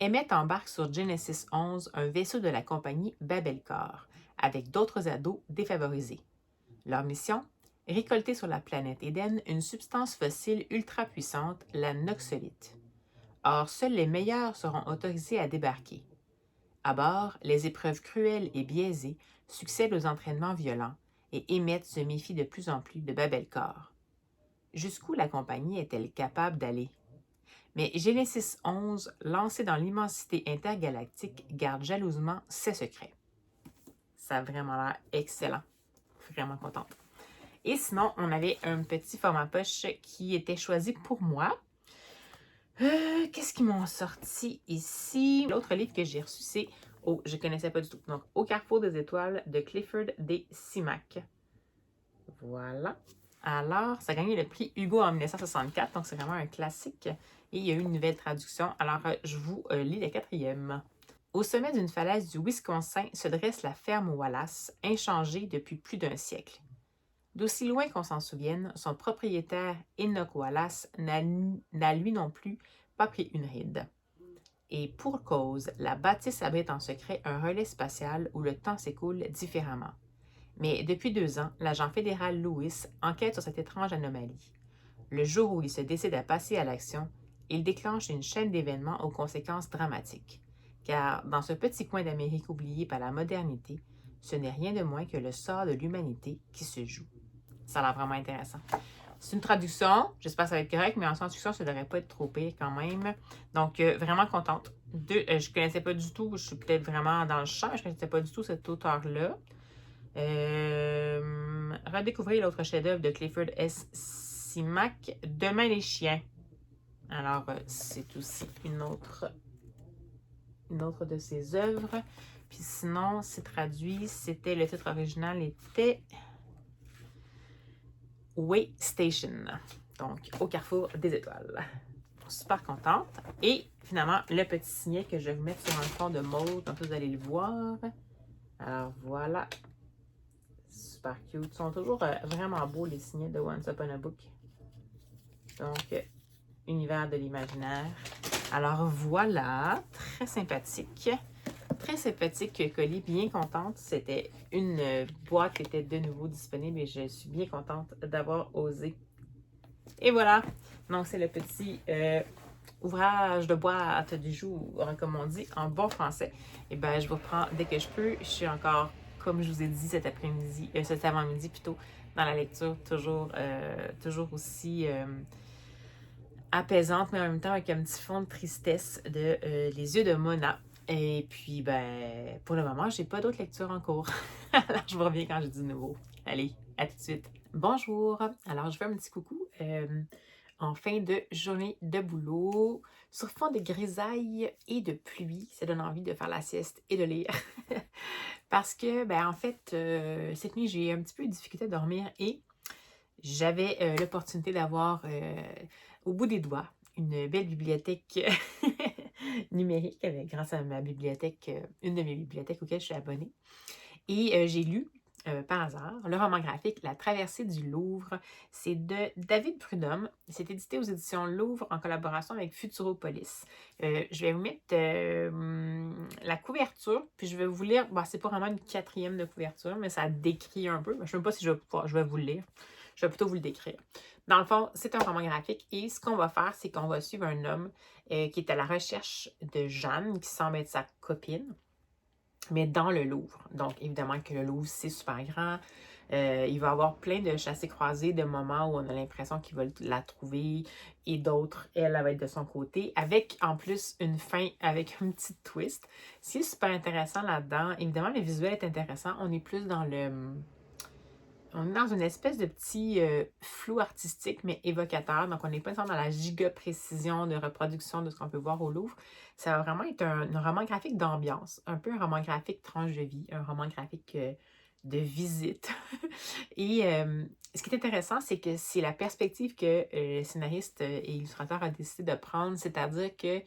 Emmett embarque sur Genesis 11, un vaisseau de la compagnie Babelcorp, avec d'autres ados défavorisés. Leur mission? Récolter sur la planète Éden une substance fossile ultra puissante, la noxolite. Or, seuls les meilleurs seront autorisés à débarquer. À bord, les épreuves cruelles et biaisées succèdent aux entraînements violents et Emmett se méfie de plus en plus de Babelcorp. Jusqu'où la compagnie est-elle capable d'aller? Mais Genesis 11, lancé dans l'immensité intergalactique, garde jalousement ses secrets. Ça a vraiment l'air excellent. Vraiment contente. Et sinon, on avait un petit format poche qui était choisi pour moi. Qu'est-ce qu'ils m'ont sorti ici? L'autre livre que j'ai reçu, c'est je ne connaissais pas du tout. Donc, Au carrefour des étoiles de Clifford D. Simak. Voilà. Alors, ça a gagné le prix Hugo en 1964, donc c'est vraiment un classique. Et il y a eu une nouvelle traduction. Alors, je vous lis la 4e. Au sommet d'une falaise du Wisconsin se dresse la ferme Wallace, inchangée depuis plus d'un siècle. D'aussi loin qu'on s'en souvienne, son propriétaire Enoch Wallace n'a lui non plus pas pris une ride. Et pour cause, la bâtisse abrite en secret un relais spatial où le temps s'écoule différemment. Mais depuis 2 ans, l'agent fédéral Lewis enquête sur cette étrange anomalie. Le jour où il se décide à passer à l'action, il déclenche une chaîne d'événements aux conséquences dramatiques. Car dans ce petit coin d'Amérique oublié par la modernité, ce n'est rien de moins que le sort de l'humanité qui se joue. Ça a l'air vraiment intéressant. C'est une traduction, j'espère que ça va être correct, mais en traduction, ça ne devrait pas être trop pire quand même. Donc, vraiment contente. Je ne connaissais pas du tout, je suis peut-être vraiment dans le champ, je ne connaissais pas du tout cet auteur-là. Redécouvrir l'autre chef-d'œuvre de Clifford S. Simak, Demain les chiens. Alors, c'est aussi une autre de ses œuvres. Puis sinon, c'est traduit, le titre original était Way Station, donc au carrefour des étoiles. Super contente. Et finalement, le petit signet que je vais vous mettre sur un fond de mauve, comme ça vous allez le voir. Alors voilà. Super cute. Ils sont toujours vraiment beaux les signets de Once Upon a Book. Donc, univers de l'imaginaire. Alors voilà, très sympathique. Très sympathique colis, bien contente. C'était une boîte qui était de nouveau disponible et je suis bien contente d'avoir osé. Et voilà, donc c'est le petit ouvrage de boîte du jour, comme on dit en bon français. Et bien, je vous reprends dès que je peux. Je suis encore, comme je vous ai dit cet après-midi, cet avant-midi plutôt, dans la lecture, toujours aussi apaisante, mais en même temps avec un petit fond de tristesse de Les yeux de Mona. Et puis, ben, pour le moment, j'ai pas d'autres lectures en cours. Alors, je vous reviens quand j'ai du nouveau. Allez, à tout de suite. Bonjour! Alors, je fais un petit coucou en fin de journée de boulot. Sur fond de grisaille et de pluie, ça donne envie de faire la sieste et de lire. Parce que, ben, en fait, cette nuit, j'ai un petit peu eu de difficulté à dormir et j'avais l'opportunité d'avoir au bout des doigts une belle bibliothèque numérique grâce à ma bibliothèque, une de mes bibliothèques auxquelles je suis abonnée. Et j'ai lu par hasard le roman graphique La traversée du Louvre. C'est de David Prudhomme. C'est édité aux éditions Louvre en collaboration avec Futuropolis. Je vais vous mettre la couverture, puis je vais vous lire. Bon, c'est pas vraiment une quatrième de couverture, mais ça décrit un peu. Je ne sais même pas si je vais vous le lire. Je vais plutôt vous le décrire. Dans le fond, c'est un roman graphique et ce qu'on va faire, c'est qu'on va suivre un homme qui est à la recherche de Jeanne, qui semble être sa copine, mais dans le Louvre. Donc, évidemment que le Louvre, c'est super grand. Il va y avoir plein de chassés-croisés, de moments où on a l'impression qu'il va la trouver et d'autres, elle va être de son côté, avec en plus une fin avec un petit twist. Ce qui est super intéressant là-dedans, évidemment, le visuel est intéressant. On est plus dans on est dans une espèce de petit flou artistique, mais évocateur. Donc, on n'est pas dans la giga précision de reproduction de ce qu'on peut voir au Louvre. Ça va vraiment être un roman graphique d'ambiance, un peu un roman graphique tranche de vie, un roman graphique de visite. Et ce qui est intéressant, c'est que c'est la perspective que le scénariste et illustrateur a décidé de prendre, c'est-à-dire que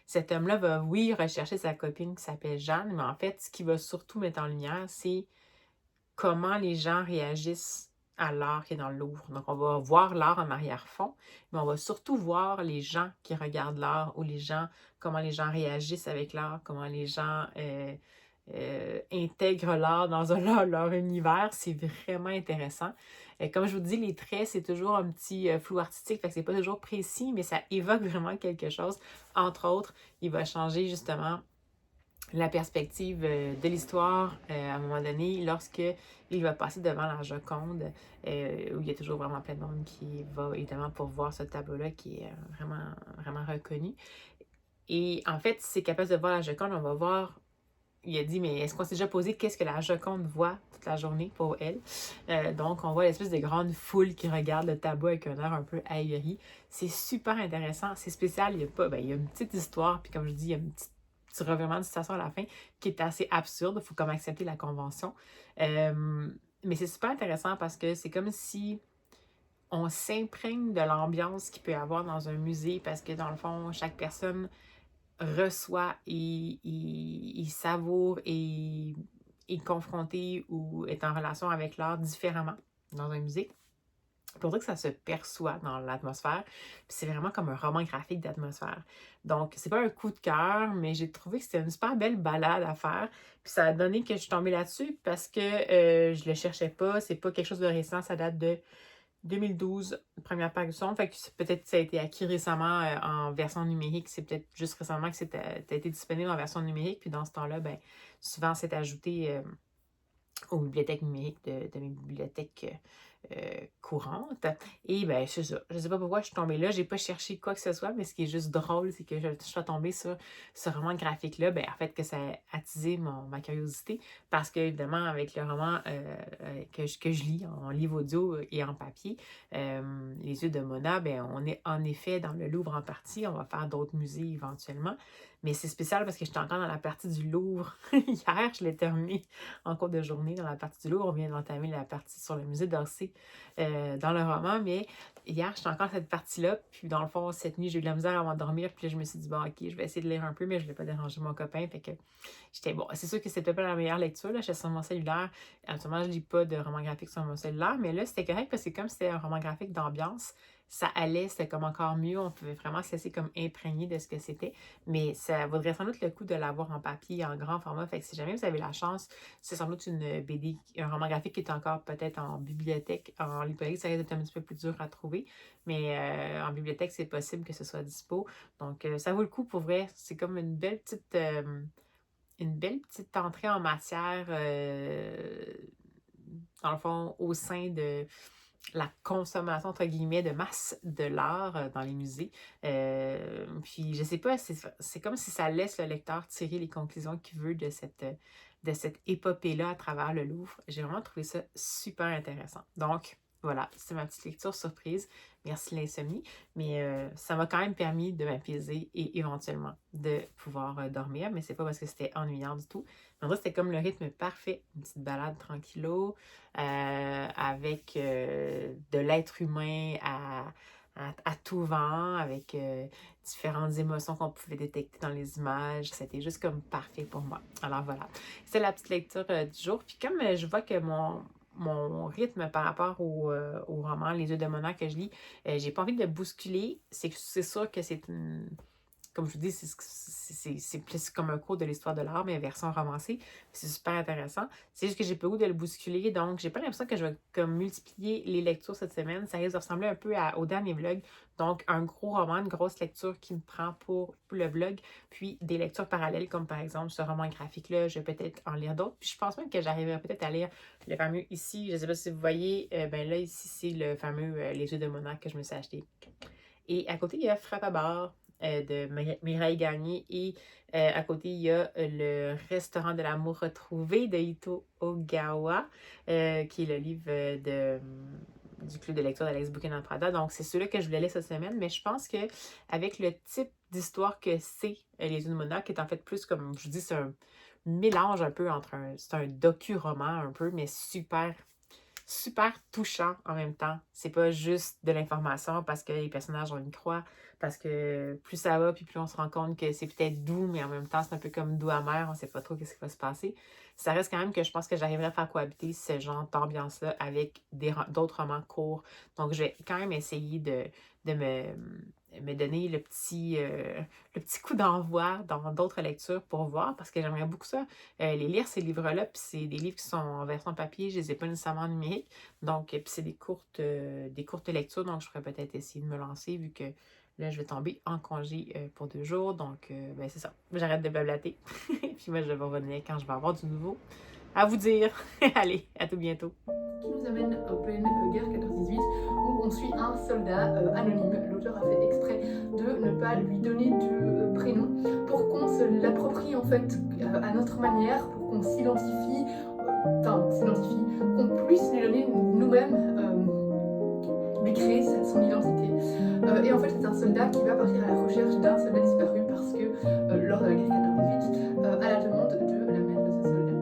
cet homme-là va, oui, rechercher sa copine qui s'appelle Jeanne, mais en fait, ce qui va surtout mettre en lumière, c'est comment les gens réagissent à l'art qui est dans le Louvre. Donc, on va voir l'art en arrière-fond, mais on va surtout voir les gens qui regardent l'art ou comment les gens réagissent avec l'art, comment les gens intègrent l'art dans leur univers. C'est vraiment intéressant. Comme je vous dis, les traits, c'est toujours un petit flou artistique, fait que c'est pas toujours précis, mais ça évoque vraiment quelque chose. Entre autres, il va changer justement la perspective de l'histoire à un moment donné, lorsque il va passer devant la Joconde, où il y a toujours vraiment plein de monde qui va évidemment pour voir ce tableau-là qui est vraiment, vraiment reconnu. Et en fait, si c'est capable de voir la Joconde, on va voir, il a dit, mais est-ce qu'on s'est déjà posé qu'est-ce que la Joconde voit toute la journée pour elle? Donc, on voit l'espèce de grande foule qui regarde le tableau avec un air un peu ahuri. C'est super intéressant, c'est spécial, il y a pas, il y a une petite histoire, puis comme je dis, il y a une petite revirement de situation à la fin qui est assez absurde. Il faut comme accepter la convention. Mais c'est super intéressant parce que c'est comme si on s'imprègne de l'ambiance qu'il peut y avoir dans un musée parce que dans le fond, chaque personne reçoit et savoure et est confrontée ou est en relation avec l'art différemment dans un musée. Pour dire que ça se perçoit dans l'atmosphère. Puis c'est vraiment comme un roman graphique d'atmosphère. Donc, c'est pas un coup de cœur, mais j'ai trouvé que c'était une super belle balade à faire. Puis ça a donné que je suis tombée là-dessus parce que je le cherchais pas. C'est pas quelque chose de récent. Ça date de 2012, première parution. Fait que peut-être que ça a été acquis récemment en version numérique. C'est peut-être juste récemment que ça a été disponible en version numérique. Puis dans ce temps-là, ben, souvent c'est ajouté aux bibliothèques numériques de mes bibliothèques courantes. Et ben c'est ça. Je sais pas pourquoi je suis tombée là. J'ai pas cherché quoi que ce soit, mais ce qui est juste drôle, c'est que je suis tombée sur ce roman graphique-là. Ben, en fait, que ça a attisé ma curiosité. Parce que, évidemment, avec le roman que je lis en livre audio et en papier, Les yeux de Mona, ben, on est en effet dans le Louvre en partie. On va faire d'autres musées éventuellement. Mais c'est spécial parce que j'étais encore dans la partie du Louvre. Hier, je l'ai terminé en cours de journée dans la partie du Louvre. On vient d'entamer la partie sur le musée d'Orsay dans le roman, mais hier, j'étais encore à cette partie-là. Puis dans le fond, cette nuit, j'ai eu de la misère à m'endormir. Puis là, je me suis dit, bon, ok, je vais essayer de lire un peu, mais je ne vais pas déranger mon copain. Fait que j'étais, bon, c'est sûr que c'était pas la meilleure lecture. Là, j'étais sur mon cellulaire. Actuellement, je lis pas de roman graphique sur mon cellulaire, mais là, c'était correct parce que comme c'était un roman graphique d'ambiance, ça allait, c'était comme encore mieux. On pouvait vraiment se laisser comme imprégné de ce que c'était. Mais ça vaudrait sans doute le coup de l'avoir en papier, en grand format. Fait que si jamais vous avez la chance, c'est sans doute une BD, un roman graphique qui est encore peut-être en bibliothèque. En librairie, ça risque d'être un petit peu plus dur à trouver. Mais en bibliothèque, c'est possible que ce soit dispo. Donc, ça vaut le coup pour vrai. C'est comme une belle petite entrée en matière, dans le fond, au sein de la consommation, entre guillemets, de masse de l'art dans les musées. Puis, je sais pas, c'est comme si ça laisse le lecteur tirer les conclusions qu'il veut de cette épopée-là à travers le Louvre. J'ai vraiment trouvé ça super intéressant. Donc, voilà, c'est ma petite lecture surprise. Merci l'insomnie. Mais ça m'a quand même permis de m'apaiser et éventuellement de pouvoir dormir. Mais c'est pas parce que c'était ennuyant du tout. En vrai, c'était comme le rythme parfait. Une petite balade tranquillo, avec de l'être humain à tout vent, avec différentes émotions qu'on pouvait détecter dans les images. C'était juste comme parfait pour moi. Alors voilà, c'est la petite lecture du jour. Puis comme je vois que mon rythme par rapport au roman Les yeux de Mona que je lis, j'ai pas envie de le bousculer. C'est sûr que c'est une comme je vous dis, c'est plus comme un cours de l'histoire de l'art, mais version romancée. C'est super intéressant. C'est juste que j'ai pas le goût de le bousculer, donc j'ai pas l'impression que je vais comme multiplier les lectures cette semaine. Ça risque de ressembler un peu au dernier vlog. Donc, un gros roman, une grosse lecture qui me prend pour le vlog, puis des lectures parallèles, comme par exemple ce roman graphique-là, je vais peut-être en lire d'autres. Puis je pense même que j'arriverai peut-être à lire le fameux ici, je sais pas si vous voyez, ben là, ici, c'est le fameux Les yeux de Mona que je me suis acheté. Et à côté, il y a Frappe à bar de Mireille Gagné. Et à côté, il y a le Restaurant de l'amour retrouvé de Ito Ogawa, qui est le livre du club de lecture d'Alex Bouquin Prada. Donc, c'est celui-là que je voulais lire cette semaine. Mais je pense que avec le type d'histoire que c'est Les yeux de Mona, qui est en fait plus comme, je vous dis, c'est un mélange un peu entre c'est un docu-roman un peu, mais super touchant en même temps. C'est pas juste de l'information parce que les personnages ont une croix, parce que plus ça va, puis plus on se rend compte que c'est peut-être doux, mais en même temps, c'est un peu comme doux amer, on sait pas trop qu'est-ce qui va se passer. Ça reste quand même que je pense que j'arriverai à faire cohabiter ce genre d'ambiance-là avec d'autres romans courts. Donc, je vais quand même essayer de me donner le petit coup d'envoi dans d'autres lectures pour voir, parce que j'aimerais beaucoup ça, les lire, ces livres-là, puis c'est des livres qui sont en version papier, je les ai pas nécessairement numériques, donc, puis c'est des courtes lectures, donc je pourrais peut-être essayer de me lancer, vu que là, je vais tomber en congé pour 2 jours, donc, ben c'est ça, j'arrête de blablater, puis moi, je vais revenir quand je vais avoir du nouveau à vous dire. Allez, à tout bientôt. Qui nous amène en pleine guerre 14-18, où on suit un soldat anonyme. L'auteur a fait exprès de ne pas lui donner de prénom pour qu'on se l'approprie en fait à notre manière, pour qu'on s'identifie, qu'on puisse lui donner nous-mêmes, lui créer son identité. Et en fait, c'est un soldat qui va partir à la recherche d'un soldat disparu parce que lors de la guerre 14-18, à la demande de la mère de ce soldat.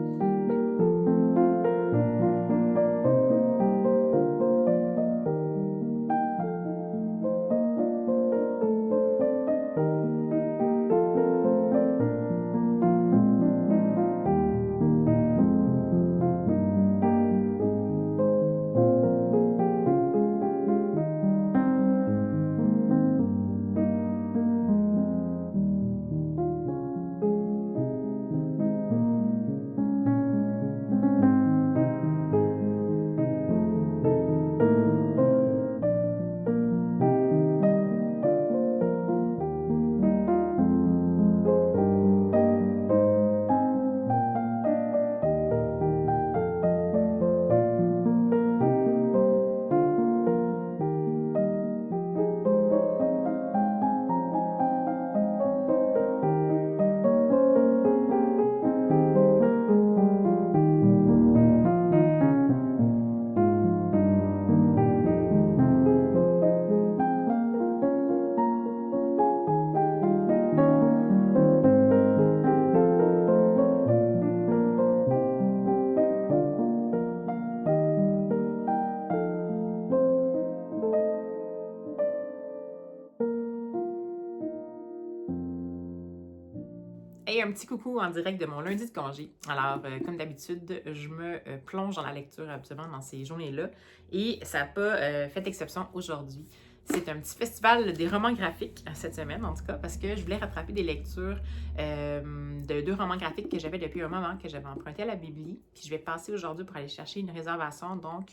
Hey, un petit coucou en direct de mon lundi de congé. Alors, comme d'habitude, je me plonge dans la lecture absolument dans ces journées-là et ça n'a pas fait exception aujourd'hui. C'est un petit festival des romans graphiques cette semaine, en tout cas, parce que je voulais rattraper des lectures de 2 romans graphiques que j'avais depuis un moment, que j'avais emprunté à la Bibli. Puis je vais passer aujourd'hui pour aller chercher une réservation, donc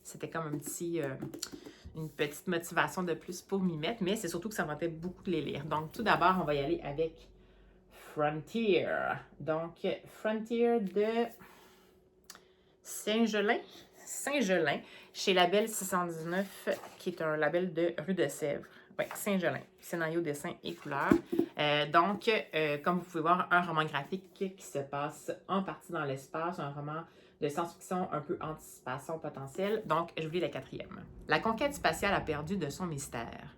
c'était comme une petite motivation de plus pour m'y mettre, mais c'est surtout que ça me tentait beaucoup de les lire. Donc, tout d'abord, on va y aller avec Frontier. Donc, Frontier de Saint-Gelin, chez Label 619, qui est un label de Rue de Sèvres. Oui, Saint-Gelin. Scénario, dessin et couleurs. Comme vous pouvez voir, un roman graphique qui se passe en partie dans l'espace, un roman de science-fiction un peu anticipation potentielle. Donc, je vous lis la 4e. La conquête spatiale a perdu de son mystère.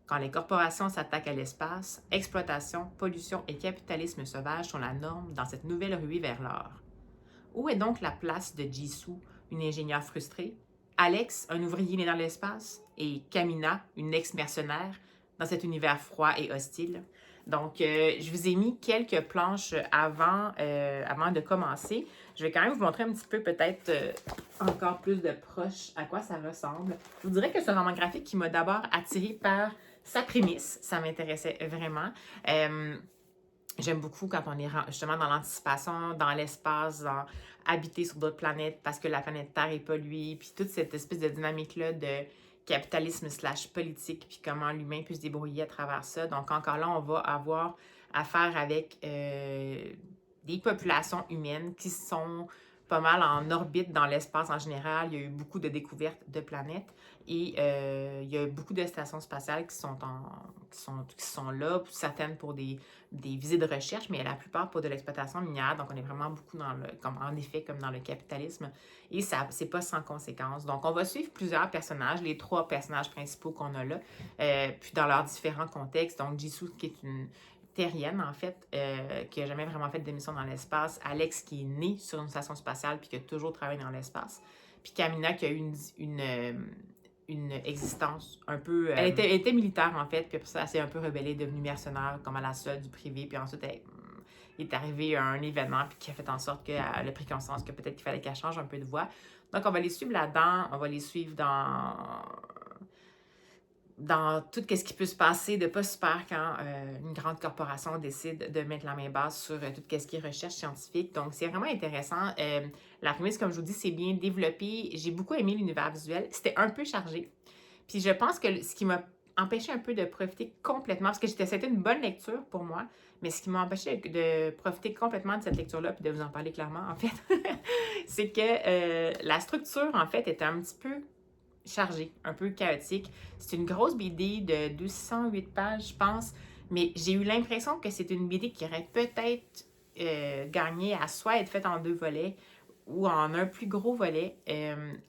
Quand les corporations s'attaquent à l'espace, exploitation, pollution et capitalisme sauvage sont la norme dans cette nouvelle ruée vers l'or. Où est donc la place de Jisoo, une ingénieure frustrée, Alex, un ouvrier né dans l'espace, et Kamina, une ex-mercenaire, dans cet univers froid et hostile? Donc, je vous ai mis quelques planches avant de commencer. Je vais quand même vous montrer un petit peu peut-être encore plus de proche à quoi ça ressemble. Je vous dirais que c'est un roman graphique qui m'a d'abord attirée par sa prémisse. Ça m'intéressait vraiment. J'aime beaucoup quand on est justement dans l'anticipation, dans l'espace, dans habiter sur d'autres planètes parce que la planète Terre est polluée, puis toute cette espèce de dynamique-là de capitalisme / politique, puis comment l'humain peut se débrouiller à travers ça. Donc encore là, on va avoir affaire avec des populations humaines qui sont pas mal en orbite dans l'espace en général. Il y a eu beaucoup de découvertes de planètes et il y a beaucoup de stations spatiales qui sont là, certaines pour des visées de recherche, mais la plupart pour de l'exploitation minière. Donc, on est vraiment beaucoup comme dans le capitalisme. Et ça, c'est pas sans conséquence. Donc, on va suivre plusieurs personnages, les 3 personnages principaux qu'on a là, puis dans leurs différents contextes. Donc, Jisoo, qui est une terrienne, en fait, qui n'a jamais vraiment fait d'émission dans l'espace. Alex, qui est né sur une station spatiale puis qui a toujours travaillé dans l'espace. Puis Kamina, qui a eu une existence un peu... Elle était militaire, en fait, puis après ça, elle s'est un peu rebellée, devenue mercenaire, comme à la seule du privé. Puis ensuite, il est arrivé un événement puis qui a fait en sorte qu'elle a pris conscience que peut-être qu'il fallait qu'elle change un peu de voix. Donc, on va les suivre là-dedans. On va les suivre dans tout ce qui peut se passer de pas super quand une grande corporation décide de mettre la main basse sur tout ce qui est recherche scientifique. Donc, c'est vraiment intéressant. La prémisse, comme je vous dis, c'est bien développé. J'ai beaucoup aimé l'univers visuel. C'était un peu chargé. Puis je pense que ce qui m'a empêché un peu de profiter complètement, parce que c'était une bonne lecture pour moi, mais ce qui m'a empêché de profiter complètement de cette lecture-là, puis de vous en parler clairement, en fait, c'est que la structure, en fait, était un petit peu chargé, un peu chaotique. C'est une grosse BD de 208 pages, je pense, mais j'ai eu l'impression que c'est une BD qui aurait peut-être gagné à soit être faite en 2 volets ou en un plus gros volet.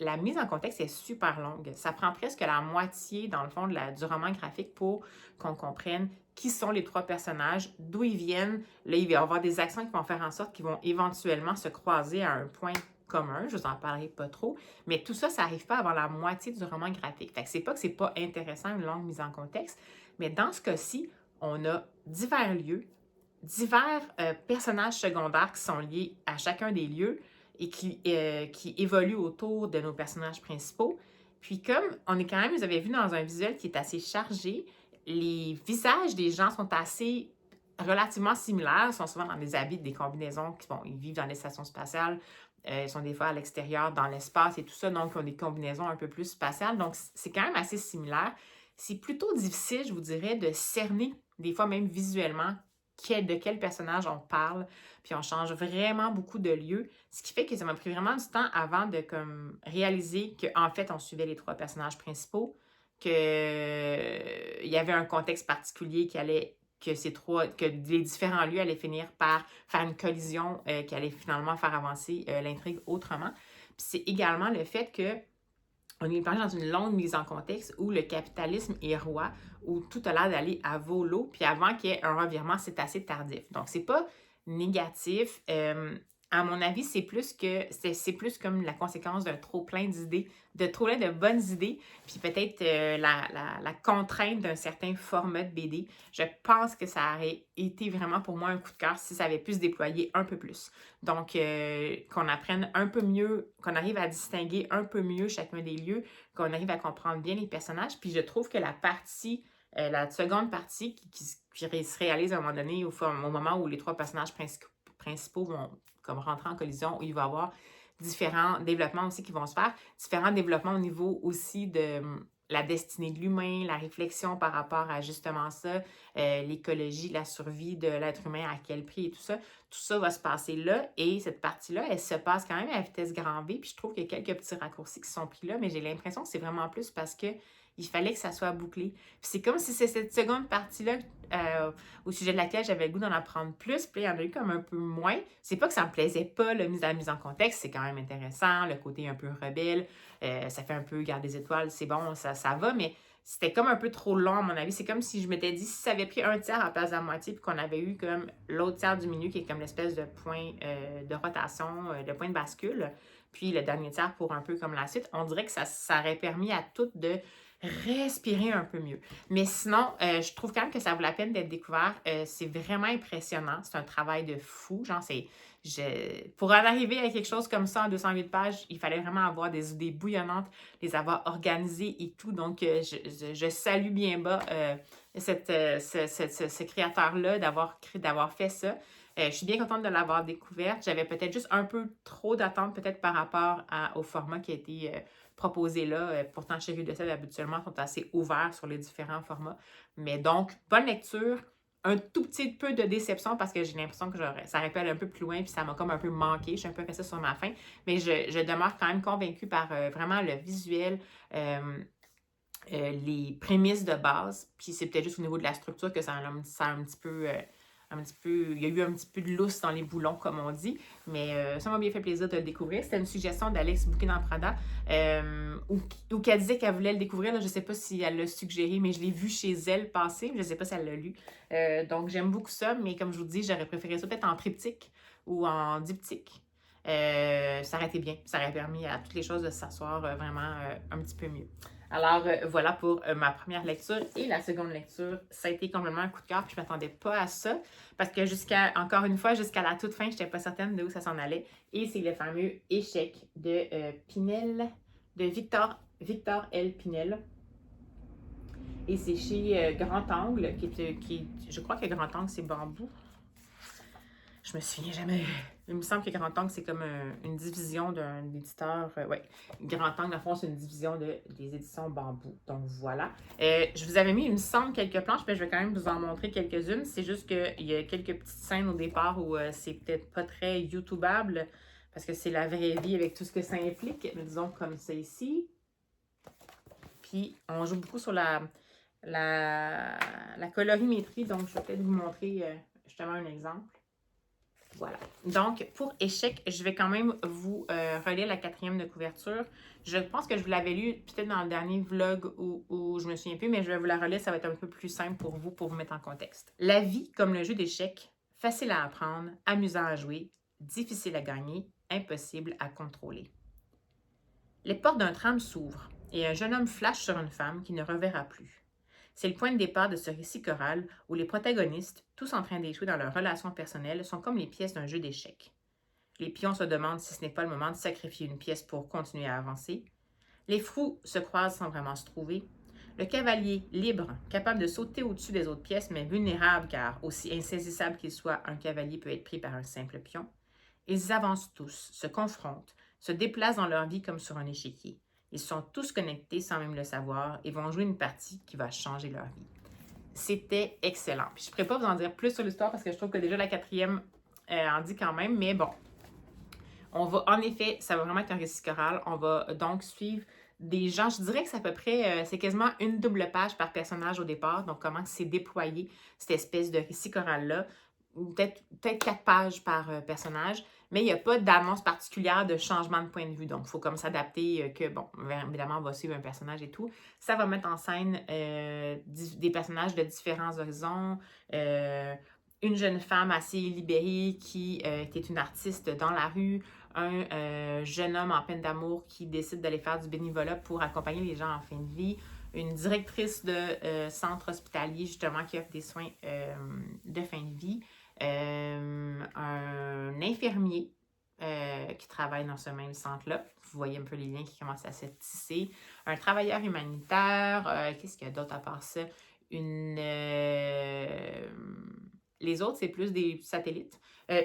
La mise en contexte est super longue. Ça prend presque la moitié, dans le fond, du roman graphique pour qu'on comprenne qui sont les 3 personnages, d'où ils viennent. Là, il va y avoir des accents qui vont faire en sorte qu'ils vont éventuellement se croiser à un point commun, je vous en parlerai pas trop, mais tout ça, ça n'arrive pas avant la moitié du roman graphique. Fait que c'est pas que c'est pas intéressant, une longue mise en contexte, mais dans ce cas-ci, on a divers lieux, divers personnages secondaires qui sont liés à chacun des lieux et qui évoluent autour de nos personnages principaux. Puis comme on est quand même, vous avez vu dans un visuel qui est assez chargé, les visages des gens sont assez relativement similaires, sont souvent dans des habits, des combinaisons, ils vivent dans les stations spatiales, ils sont des fois à l'extérieur, dans l'espace et tout ça, donc ils ont des combinaisons un peu plus spatiales. Donc, c'est quand même assez similaire. C'est plutôt difficile, je vous dirais, de cerner, des fois même visuellement, de quel personnage on parle. Puis on change vraiment beaucoup de lieux, ce qui fait que ça m'a pris vraiment du temps avant de réaliser qu'en fait, on suivait les 3 personnages principaux, qu'il y avait un contexte particulier que les différents lieux allaient finir par faire une collision qui allait finalement faire avancer l'intrigue autrement. Puis c'est également le fait que on est plongé dans une longue mise en contexte où le capitalisme est roi, où tout a l'air d'aller à volo, puis avant qu'il y ait un revirement, c'est assez tardif. Donc, c'est pas négatif. À mon avis, c'est plus comme la conséquence d'un trop plein d'idées, de trop plein de bonnes idées, puis peut-être la contrainte d'un certain format de BD. Je pense que ça aurait été vraiment pour moi un coup de cœur si ça avait pu se déployer un peu plus. Donc, qu'on apprenne un peu mieux, qu'on arrive à distinguer un peu mieux chacun des lieux, qu'on arrive à comprendre bien les personnages. Puis je trouve que la seconde partie qui se réalise à un moment donné, au moment où les trois personnages principaux vont comme rentrer en collision, où il va y avoir différents développements aussi qui vont se faire, différents développements au niveau aussi de la destinée de l'humain, la réflexion par rapport à justement ça, l'écologie, la survie de l'être humain, à quel prix et tout ça va se passer là, et cette partie-là, elle se passe quand même à vitesse grand V, puis je trouve qu'il y a quelques petits raccourcis qui sont pris là, mais j'ai l'impression que c'est vraiment plus parce que il fallait que ça soit bouclé. Puis c'est comme si c'est cette seconde partie-là au sujet de laquelle j'avais le goût d'en apprendre plus, puis il y en a eu comme un peu moins. C'est pas que ça me plaisait pas, la mise en contexte, c'est quand même intéressant, le côté un peu rebelle, ça fait un peu garde des étoiles, c'est bon, ça va, mais c'était comme un peu trop long à mon avis. C'est comme si je m'étais dit, si ça avait pris un tiers à la place de la moitié, puis qu'on avait eu comme l'autre tiers du milieu qui est comme l'espèce de point de rotation, de point de bascule, puis le dernier tiers pour un peu comme la suite, on dirait que ça aurait permis à tout de respirer un peu mieux. Mais sinon, je trouve quand même que ça vaut la peine d'être découvert. C'est vraiment impressionnant. C'est un travail de fou. Genre, pour en arriver à quelque chose comme ça en 208 pages, il fallait vraiment avoir des idées bouillonnantes, les avoir organisées et tout. Donc, je salue bien bas ce créateur-là d'avoir fait ça. Je suis bien contente de l'avoir découverte. J'avais peut-être juste un peu trop d'attente peut-être par rapport au format qui a été proposé là. Pourtant, chez Rue de Sel, habituellement, sont assez ouverts sur les différents formats. Mais donc, bonne lecture. Un tout petit peu de déception parce que j'ai l'impression que ça aurait pu aller un peu plus loin puis ça m'a comme un peu manqué. Je suis un peu restée sur ma faim. Mais je demeure quand même convaincue par vraiment le visuel, les prémices de base. Puis c'est peut-être juste au niveau de la structure que ça a un petit peu... il y a eu un petit peu de lousse dans les boulons, comme on dit, mais ça m'a bien fait plaisir de le découvrir. C'était une suggestion d'Alex Bouquet dans Prada, où qu'elle disait qu'elle voulait le découvrir. Là, je ne sais pas si elle l'a suggéré, mais je l'ai vu chez elle passer. Je ne sais pas si elle l'a lu. Donc, j'aime beaucoup ça, mais comme je vous dis, j'aurais préféré ça peut-être en triptyque ou en diptyque. Ça aurait été bien. Ça aurait permis à toutes les choses de s'asseoir vraiment un petit peu mieux. Alors, voilà pour ma première lecture. Et la seconde lecture, ça a été complètement un coup de cœur. Puis je ne m'attendais pas à ça. Parce que encore une fois, jusqu'à la toute fin, je n'étais pas certaine de où ça s'en allait. Et c'est le fameux Échec de Pinel, de Victor L. Pinel. Et c'est chez Grand Angle, je crois que Grand Angle, c'est Bambou. Je me souviens jamais. Il me semble que Grand Angle, c'est comme une division d'un éditeur. Oui, Grand Angle, en fond, c'est une division des éditions Bambou. Donc, voilà. Je vous avais mis, il me semble, quelques planches, mais je vais quand même vous en montrer quelques-unes. C'est juste qu'il y a quelques petites scènes au départ où c'est peut-être pas très YouTubeable, parce que c'est la vraie vie avec tout ce que ça implique. Mais disons comme ça ici. Puis, on joue beaucoup sur la colorimétrie. Donc, je vais peut-être vous montrer justement un exemple. Voilà. Donc, pour Échec, je vais quand même vous relire la 4e de couverture. Je pense que je vous l'avais lu peut-être dans le dernier vlog où je me souviens plus, mais je vais vous la relire, ça va être un peu plus simple pour vous mettre en contexte. La vie comme le jeu d'échecs, facile à apprendre, amusant à jouer, difficile à gagner, impossible à contrôler. Les portes d'un tram s'ouvrent et un jeune homme flash sur une femme qui ne reverra plus. C'est le point de départ de ce récit choral où les protagonistes, tous en train d'échouer dans leurs relations personnelles, sont comme les pièces d'un jeu d'échecs. Les pions se demandent si ce n'est pas le moment de sacrifier une pièce pour continuer à avancer. Les fous se croisent sans vraiment se trouver. Le cavalier, libre, capable de sauter au-dessus des autres pièces, mais vulnérable car, aussi insaisissable qu'il soit, un cavalier peut être pris par un simple pion. Ils avancent tous, se confrontent, se déplacent dans leur vie comme sur un échiquier. Ils sont tous connectés sans même le savoir et vont jouer une partie qui va changer leur vie. C'était excellent. Puis je ne pourrais pas vous en dire plus sur l'histoire parce que je trouve que déjà la 4e en dit quand même, mais bon. On va, en effet, ça va vraiment être un récit choral. On va donc suivre des gens, je dirais que c'est à peu près, c'est quasiment une double page par personnage au départ. Donc, comment c'est déployé, cette espèce de récit choral-là. Peut-être 4 pages par personnage. Mais il n'y a pas d'annonce particulière de changement de point de vue. Donc, il faut comme s'adapter que, bon, évidemment, on va suivre un personnage et tout. Ça va mettre en scène des personnages de différents horizons, une jeune femme assez libérée qui était une artiste dans la rue, un jeune homme en peine d'amour qui décide d'aller faire du bénévolat pour accompagner les gens en fin de vie, une directrice de centre hospitalier justement qui offre des soins de fin de vie, un infirmier qui travaille dans ce même centre-là. Vous voyez un peu les liens qui commencent à se tisser. Un travailleur humanitaire, qu'est-ce qu'il y a d'autre à part ça? Les autres, c'est plus des satellites.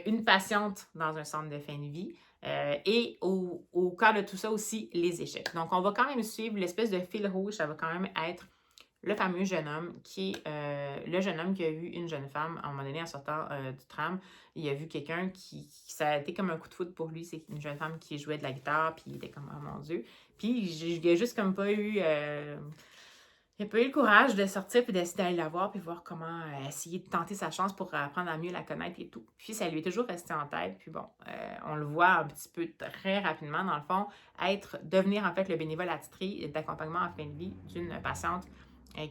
Une patiente dans un centre de fin de vie. Et au cœur de tout ça aussi, les échecs. Donc, on va quand même suivre l'espèce de fil rouge. Ça va quand même être le fameux jeune homme qui est le jeune homme qui a vu une jeune femme à un moment donné en sortant du tram. Il a vu quelqu'un ça a été comme un coup de foudre pour lui. C'est une jeune femme qui jouait de la guitare, puis il était comme, oh mon Dieu. Puis il a juste comme pas eu. Il n'a pas eu le courage de sortir puis d'essayer d'aller la voir puis voir comment essayer de tenter sa chance pour apprendre à mieux la connaître et tout. Puis ça lui est toujours resté en tête. Puis bon, on le voit un petit peu très rapidement, dans le fond, devenir en fait le bénévole attitré d'accompagnement en fin de vie d'une patiente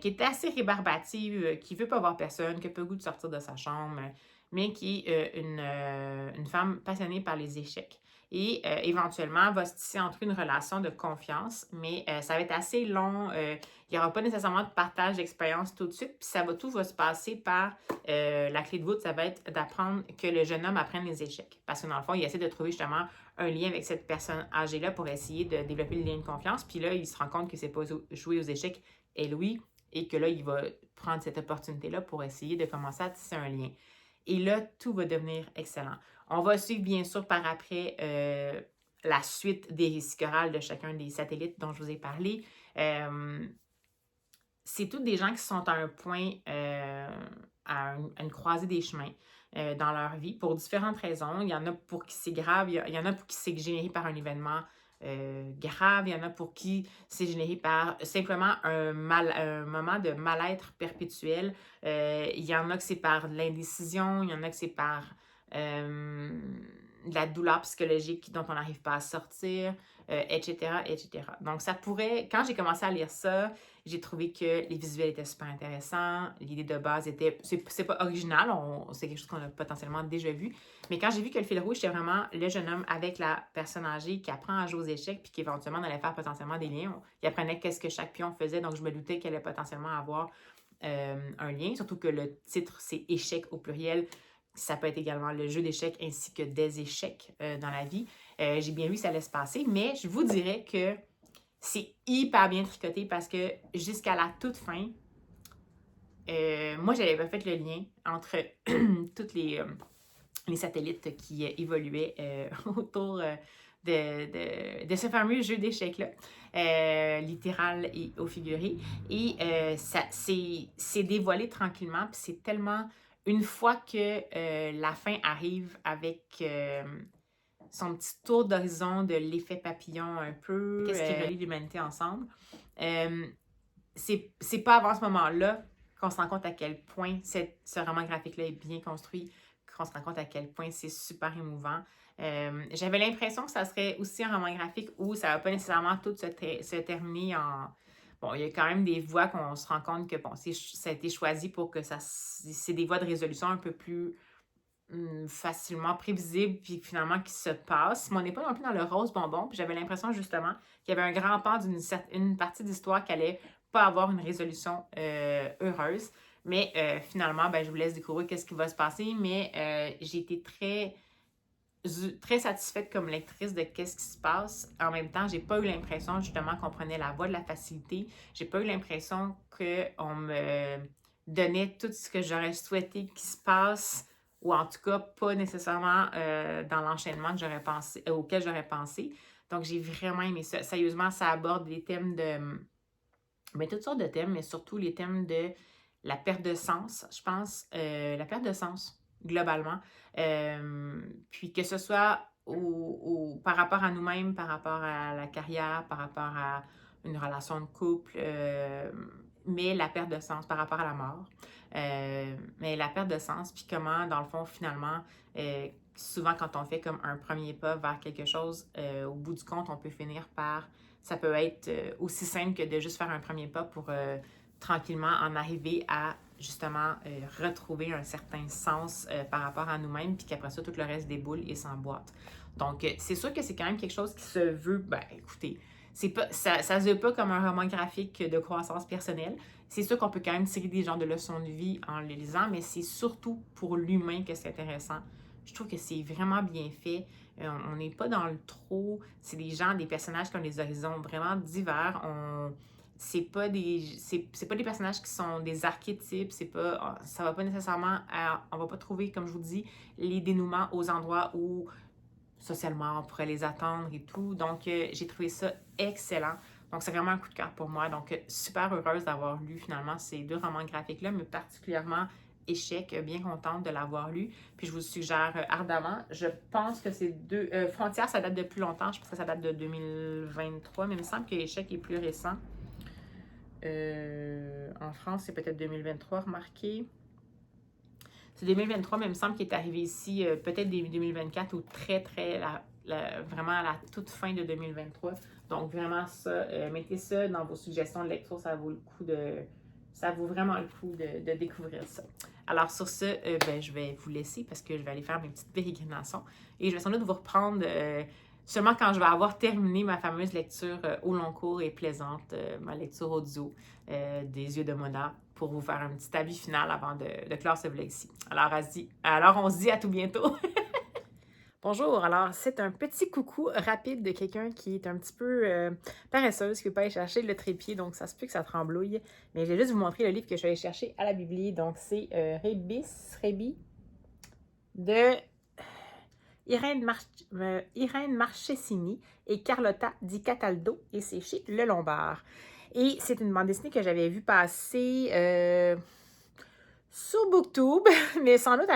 qui est assez rébarbative, qui ne veut pas voir personne, qui n'a pas le goût de sortir de sa chambre, mais qui est une femme passionnée par les échecs. Et éventuellement, va se tisser entre eux une relation de confiance, mais ça va être assez long. Il n'y aura pas nécessairement de partage d'expérience tout de suite, puis tout va se passer par la clé de voûte, ça va être d'apprendre que le jeune homme apprenne les échecs. Parce que dans le fond, il essaie de trouver justement un lien avec cette personne âgée-là pour essayer de développer le lien de confiance. Puis là, il se rend compte que c'est pas jouer aux échecs et lui, et que là, il va prendre cette opportunité-là pour essayer de commencer à tisser un lien. Et là, tout va devenir excellent. On va suivre, bien sûr, par après la suite des récits chorales de chacun des satellites dont je vous ai parlé. C'est tous des gens qui sont à un point, à une croisée des chemins dans leur vie pour différentes raisons. Il y en a pour qui c'est grave, il y en a pour qui c'est généré par un événement grave, il y en a pour qui c'est généré par simplement un moment de mal-être perpétuel. Il y en a que c'est par de l'indécision, il y en a que c'est par de la douleur psychologique dont on n'arrive pas à sortir, etc., etc. Donc, ça pourrait, quand j'ai commencé à lire ça, j'ai trouvé que les visuels étaient super intéressants, l'idée de base était, c'est pas original, c'est quelque chose qu'on a potentiellement déjà vu, mais quand j'ai vu que le fil rouge, c'était vraiment le jeune homme avec la personne âgée qui apprend à jouer aux échecs puis qui éventuellement allait faire potentiellement des liens, il apprenait qu'est-ce que chaque pion faisait, donc je me doutais qu'elle allait potentiellement avoir un lien, surtout que le titre, c'est « Échecs » au pluriel. Ça peut être également le jeu d'échecs ainsi que des échecs dans la vie. J'ai bien vu que ça allait se passer, mais je vous dirais que c'est hyper bien tricoté parce que jusqu'à la toute fin, moi, j'avais pas fait le lien entre tous les satellites qui évoluaient autour de ce fameux jeu d'échecs-là, littéral et au figuré. Et ça c'est dévoilé tranquillement, puis c'est tellement... Une fois que la fin arrive avec son petit tour d'horizon de l'effet papillon un peu, qu'est-ce qui relie l'humanité ensemble, c'est pas avant ce moment-là qu'on se rend compte à quel point ce roman graphique-là est bien construit, qu'on se rend compte à quel point c'est super émouvant. J'avais l'impression que ça serait aussi un roman graphique où ça va pas nécessairement tout se terminer en... Bon, il y a quand même des voies qu'on se rend compte que bon, ça a été choisi pour que c'est des voies de résolution un peu plus facilement prévisibles, puis finalement qui se passent. Mais on n'est pas non plus dans le rose bonbon, puis j'avais l'impression justement qu'il y avait un grand pan d'une partie d'histoire qui allait pas avoir une résolution heureuse. Mais finalement, ben, je vous laisse découvrir qu'est-ce qui va se passer, mais j'ai été très satisfaite comme lectrice de qu'est-ce qui se passe. En même temps, j'ai pas eu l'impression justement qu'on prenait la voie de la facilité. J'ai pas eu l'impression qu'on me donnait tout ce que j'aurais souhaité qu'il se passe, ou en tout cas pas nécessairement dans l'enchaînement auquel j'aurais pensé. Donc j'ai vraiment aimé ça. Sérieusement, ça aborde les thèmes de toutes sortes de thèmes, mais surtout les thèmes de la perte de sens, je pense. La perte de sens, globalement. Puis que ce soit par rapport à nous-mêmes, par rapport à la carrière, par rapport à une relation de couple, mais la perte de sens par rapport à la mort. Mais la perte de sens, puis comment, dans le fond, finalement, souvent quand on fait comme un premier pas vers quelque chose, au bout du compte, on peut finir par... Ça peut être aussi simple que de juste faire un premier pas pour tranquillement en arriver à justement retrouver un certain sens par rapport à nous-mêmes, puis qu'après ça, tout le reste déboule et s'emboîte. Donc, c'est sûr que c'est quand même quelque chose qui se veut, ben écoutez, c'est pas, ça se veut pas comme un roman graphique de croissance personnelle. C'est sûr qu'on peut quand même tirer des genres de leçons de vie en le lisant, mais c'est surtout pour l'humain que c'est intéressant. Je trouve que c'est vraiment bien fait. On n'est pas dans le trop. C'est des gens, des personnages qui ont des horizons vraiment divers. C'est pas des personnages qui sont des archétypes. Ça va pas nécessairement on va pas trouver, comme je vous dis, les dénouements aux endroits où socialement on pourrait les attendre et tout. Donc, j'ai trouvé ça excellent. Donc, c'est vraiment un coup de cœur pour moi. Donc, super heureuse d'avoir lu finalement ces 2 romans graphiques-là, mais particulièrement Échec, bien contente de l'avoir lu. Puis, je vous suggère ardemment. Je pense que ces 2... Frontières, ça date de plus longtemps. Je pense que ça date de 2023, mais il me semble que Échec est plus récent. En France, c'est peut-être 2023, remarquez. C'est 2023, mais il me semble qu'il est arrivé ici peut-être début 2024 ou vraiment à la toute fin de 2023. Donc vraiment ça, mettez ça dans vos suggestions de lecture, ça vaut vraiment le coup de découvrir ça. Alors sur ce, je vais vous laisser parce que je vais aller faire mes petites pérégrinations et je vais sans doute vous reprendre seulement quand je vais avoir terminé ma fameuse lecture au long cours et plaisante, ma lecture audio des yeux de Mona, pour vous faire un petit avis final avant de clore ce vlog-ci. Alors, on se dit à tout bientôt! Bonjour, alors c'est un petit coucou rapide de quelqu'un qui est un petit peu paresseuse, qui ne veut pas aller chercher le trépied, donc ça se peut que ça tremblouille. Mais je vais juste vous montrer le livre que je suis allée chercher à la Bibli. Donc c'est Rebi de Irène Marchesini et Carlotta Di Cataldo, et c'est chez Le Lombard. Et c'est une bande dessinée que j'avais vue passer sur Booktube, mais sans doute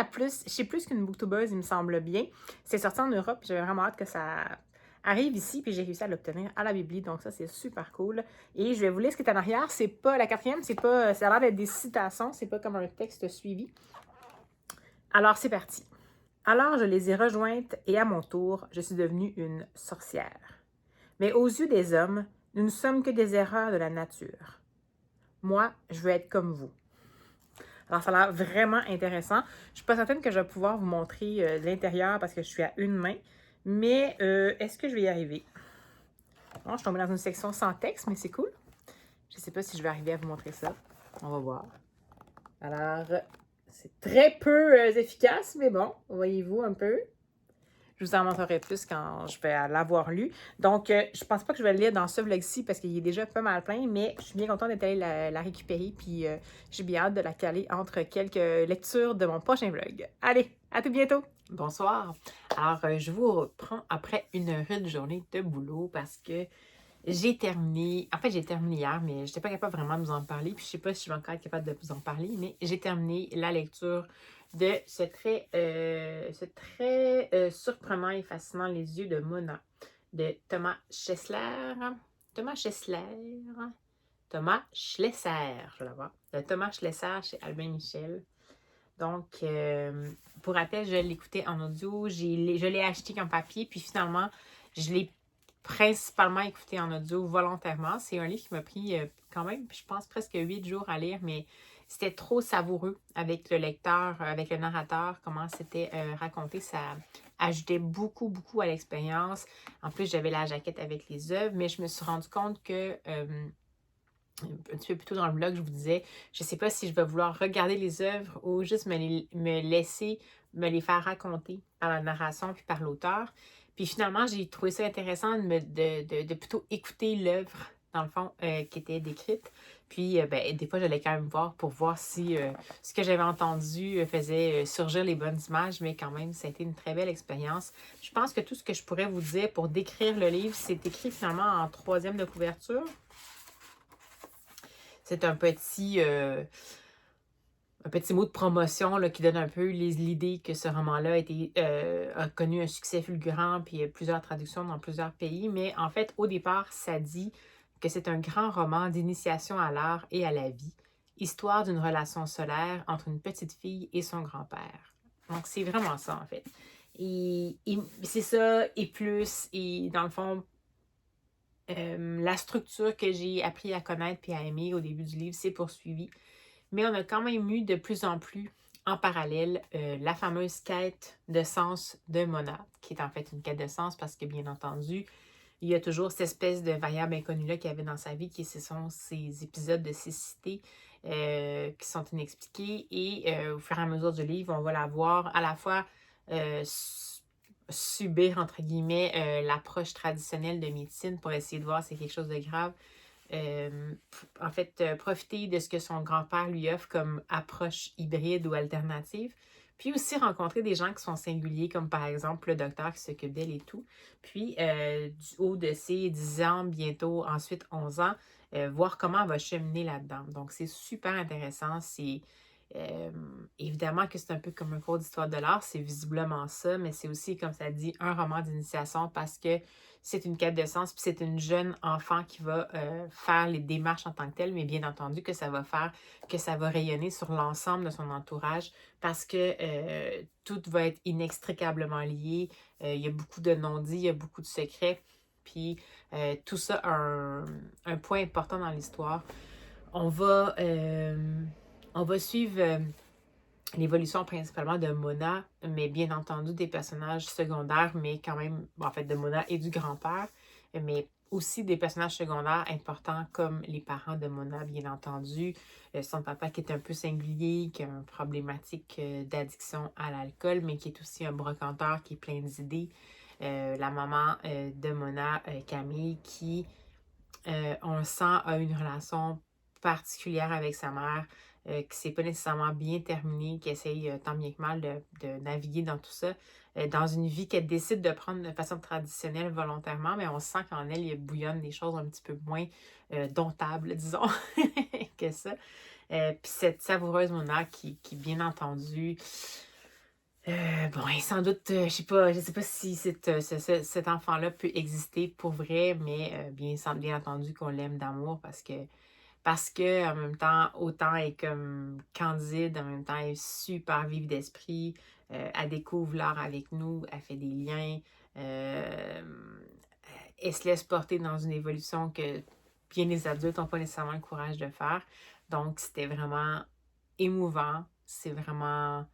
chez plus qu'une booktubeuse, il me semble bien. C'est sorti en Europe, j'avais vraiment hâte que ça arrive ici, puis j'ai réussi à l'obtenir à la Bibli, donc ça, c'est super cool. Et je vais vous lire ce qui est en arrière. C'est pas la 4e, ça a l'air d'être des citations, c'est pas comme un texte suivi. Alors, c'est parti. Alors, je les ai rejointes et à mon tour, je suis devenue une sorcière. Mais aux yeux des hommes, nous ne sommes que des erreurs de la nature. Moi, je veux être comme vous. Alors, ça a l'air vraiment intéressant. Je ne suis pas certaine que je vais pouvoir vous montrer l'intérieur parce que je suis à une main. Mais est-ce que je vais y arriver? Bon, je suis tombée dans une section sans texte, mais c'est cool. Je ne sais pas si je vais arriver à vous montrer ça. On va voir. Alors, c'est très peu efficace, mais bon, voyez-vous un peu. Je vous en montrerai plus quand je vais l'avoir lu. Donc, je pense pas que je vais le lire dans ce vlog-ci parce qu'il est déjà pas mal plein, mais je suis bien contente d'être allée la récupérer, puis j'ai bien hâte de la caler entre quelques lectures de mon prochain vlog. Allez, à tout bientôt! Bonsoir! Alors, je vous reprends après une rude journée de boulot parce que j'ai terminé hier, mais je n'étais pas capable vraiment de vous en parler, puis je sais pas si je vais encore être capable de vous en parler, mais j'ai terminé la lecture de ce très surprenant et fascinant Les yeux de Mona de Thomas Schlesser, je la vois, de Thomas Schlesser chez Albin Michel. Donc, pour rappel, je l'écoutais en audio, je l'ai acheté comme papier, puis finalement, je l'ai principalement écouté en audio volontairement. C'est un livre qui m'a pris quand même, je pense, presque 8 jours à lire, mais c'était trop savoureux avec le lecteur, avec le narrateur, comment c'était raconté. Ça ajoutait beaucoup, beaucoup à l'expérience. En plus, j'avais la jaquette avec les œuvres, mais je me suis rendu compte que un petit peu plus tôt dans le vlog, je vous disais, je ne sais pas si je vais vouloir regarder les œuvres ou juste me laisser me les faire raconter par la narration puis par l'auteur. Puis finalement, j'ai trouvé ça intéressant de plutôt écouter l'œuvre, dans le fond, qui était décrite. Puis, des fois, j'allais quand même voir pour voir si ce que j'avais entendu faisait surgir les bonnes images, mais quand même, ça a été une très belle expérience. Je pense que tout ce que je pourrais vous dire pour décrire le livre, c'est écrit finalement en 3e de couverture. C'est un petit mot de promotion là, qui donne un peu l'idée que ce roman-là a connu un succès fulgurant, puis il y a plusieurs traductions dans plusieurs pays. Mais en fait, au départ, ça dit que c'est un grand roman d'initiation à l'art et à la vie, histoire d'une relation solaire entre une petite fille et son grand-père. Donc, c'est vraiment ça, en fait. Et c'est ça, et plus, et dans le fond, la structure que j'ai appris à connaître puis à aimer au début du livre s'est poursuivie. Mais on a quand même eu de plus en plus en parallèle la fameuse quête de sens de Mona, qui est en fait une quête de sens parce que, bien entendu, il y a toujours cette espèce de variable inconnue-là qu'il y avait dans sa vie, ce sont ces épisodes de cécité qui sont inexpliqués. Et au fur et à mesure du livre, on va la voir à la fois euh, subir, entre guillemets, l'approche traditionnelle de médecine pour essayer de voir si c'est quelque chose de grave. En fait, profiter de ce que son grand-père lui offre comme approche hybride ou alternative. Puis aussi rencontrer des gens qui sont singuliers, comme par exemple le docteur qui s'occupe d'elle et tout. Puis, du haut de ses 10 ans, bientôt ensuite 11 ans, voir comment elle va cheminer là-dedans. Donc, c'est super intéressant. C'est euh, évidemment que c'est un peu comme un cours d'histoire de l'art, c'est visiblement ça, mais c'est aussi, comme ça dit, un roman d'initiation parce que c'est une quête de sens, puis c'est une jeune enfant qui va faire les démarches en tant que telle, mais bien entendu que ça va faire, que ça va rayonner sur l'ensemble de son entourage parce que tout va être inextricablement lié. Il y a beaucoup de non-dits, il y a beaucoup de secrets, puis tout ça a un point important dans l'histoire. On va, euh, on va suivre l'évolution principalement de Mona, mais bien entendu des personnages secondaires, mais quand même, en fait, de Mona et du grand-père, mais aussi des personnages secondaires importants comme les parents de Mona, bien entendu. Son papa qui est un peu singulier, qui a une problématique d'addiction à l'alcool, mais qui est aussi un brocanteur qui est plein d'idées. La maman de Mona, Camille, qui, on le sent, a une relation particulière avec sa mère, qui s'est pas nécessairement bien terminée, qui essaye tant bien que mal de naviguer dans tout ça, dans une vie qu'elle décide de prendre de façon traditionnelle volontairement, mais on sent qu'en elle, il bouillonne des choses un petit peu moins domptables, disons, que ça. Puis cette savoureuse Mona qui bien entendu, bon, et sans doute, je sais pas si cet enfant-là peut exister pour vrai, mais bien entendu qu'on l'aime d'amour parce que en même temps, autant elle est comme candide, en même temps elle est super vive d'esprit, elle découvre l'art avec nous, elle fait des liens, euh, elle se laisse porter dans une évolution que bien les adultes n'ont pas nécessairement le courage de faire. Donc c'était vraiment émouvant, c'est vraiment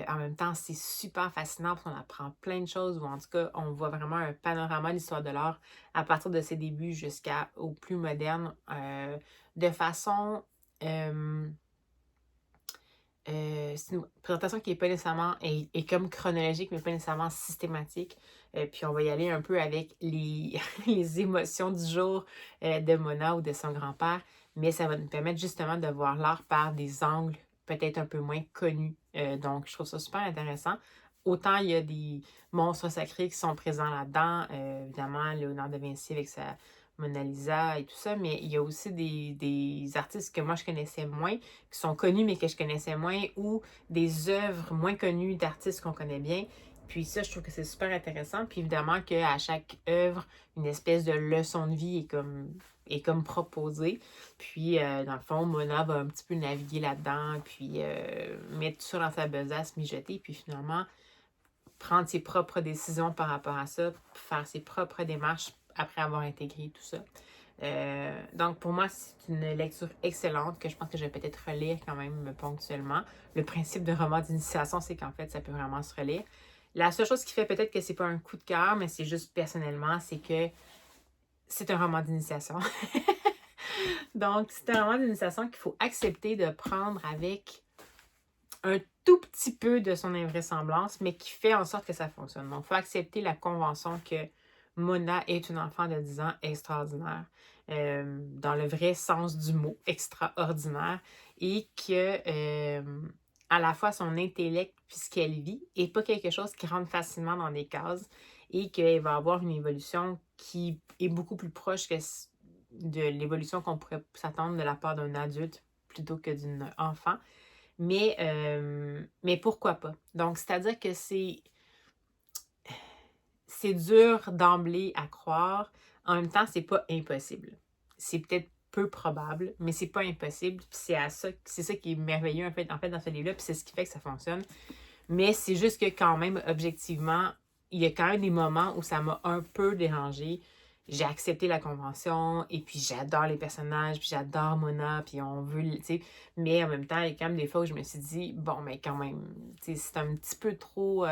en même temps, c'est super fascinant parce qu'on apprend plein de choses, ou en tout cas, on voit vraiment un panorama de l'histoire de l'art à partir de ses débuts jusqu'au plus moderne, de façon... c'est une présentation qui est pas nécessairement est comme chronologique, mais pas nécessairement systématique. Puis on va y aller un peu avec les, les émotions du jour de Mona ou de son grand-père, mais ça va nous permettre justement de voir l'art par des angles peut-être un peu moins connus. Donc je trouve ça super intéressant. Autant il y a des monstres sacrés qui sont présents là-dedans, évidemment Léonard de Vinci avec sa Mona Lisa et tout ça, mais il y a aussi des artistes que moi je connaissais moins, qui sont connus mais que je connaissais moins, ou des œuvres moins connues d'artistes qu'on connaît bien. Puis ça, je trouve que c'est super intéressant. Puis évidemment qu'à chaque œuvre, une espèce de leçon de vie est comme proposée. Puis dans le fond, Mona va un petit peu naviguer là-dedans, puis mettre tout ça dans sa besace, mijoter, puis finalement prendre ses propres décisions par rapport à ça, faire ses propres démarches après avoir intégré tout ça. Donc, pour moi, c'est une lecture excellente que je pense que je vais peut-être relire quand même ponctuellement. Le principe de roman d'initiation, c'est qu'en fait, ça peut vraiment se relire. La seule chose qui fait peut-être que c'est pas un coup de cœur, mais c'est juste personnellement, c'est que c'est un roman d'initiation. Donc, c'est un roman d'initiation qu'il faut accepter de prendre avec un tout petit peu de son invraisemblance, mais qui fait en sorte que ça fonctionne. Donc, il faut accepter la convention que Mona est une enfant de 10 ans extraordinaire, dans le vrai sens du mot, extraordinaire, et que à la fois son intellect, puisqu'elle vit, n'est pas quelque chose qui rentre facilement dans des cases, et qu'elle va avoir une évolution qui est beaucoup plus proche de l'évolution qu'on pourrait s'attendre de la part d'un adulte plutôt que d'une enfant. Mais pourquoi pas? Donc, c'est-à-dire que c'est dur d'emblée à croire. En même temps, c'est pas impossible. C'est peut-être peu probable, mais c'est pas impossible. Puis c'est ça qui est merveilleux en fait dans ce livre-là, puis c'est ce qui fait que ça fonctionne. Mais c'est juste que quand même, objectivement, il y a quand même des moments où ça m'a un peu dérangé. j'ai accepté la convention, et puis j'adore les personnages, puis j'adore Mona, puis on veut, tu sais, mais en même temps, il y a quand même des fois où je me suis dit, bon, mais quand même, tu sais, c'est un petit peu trop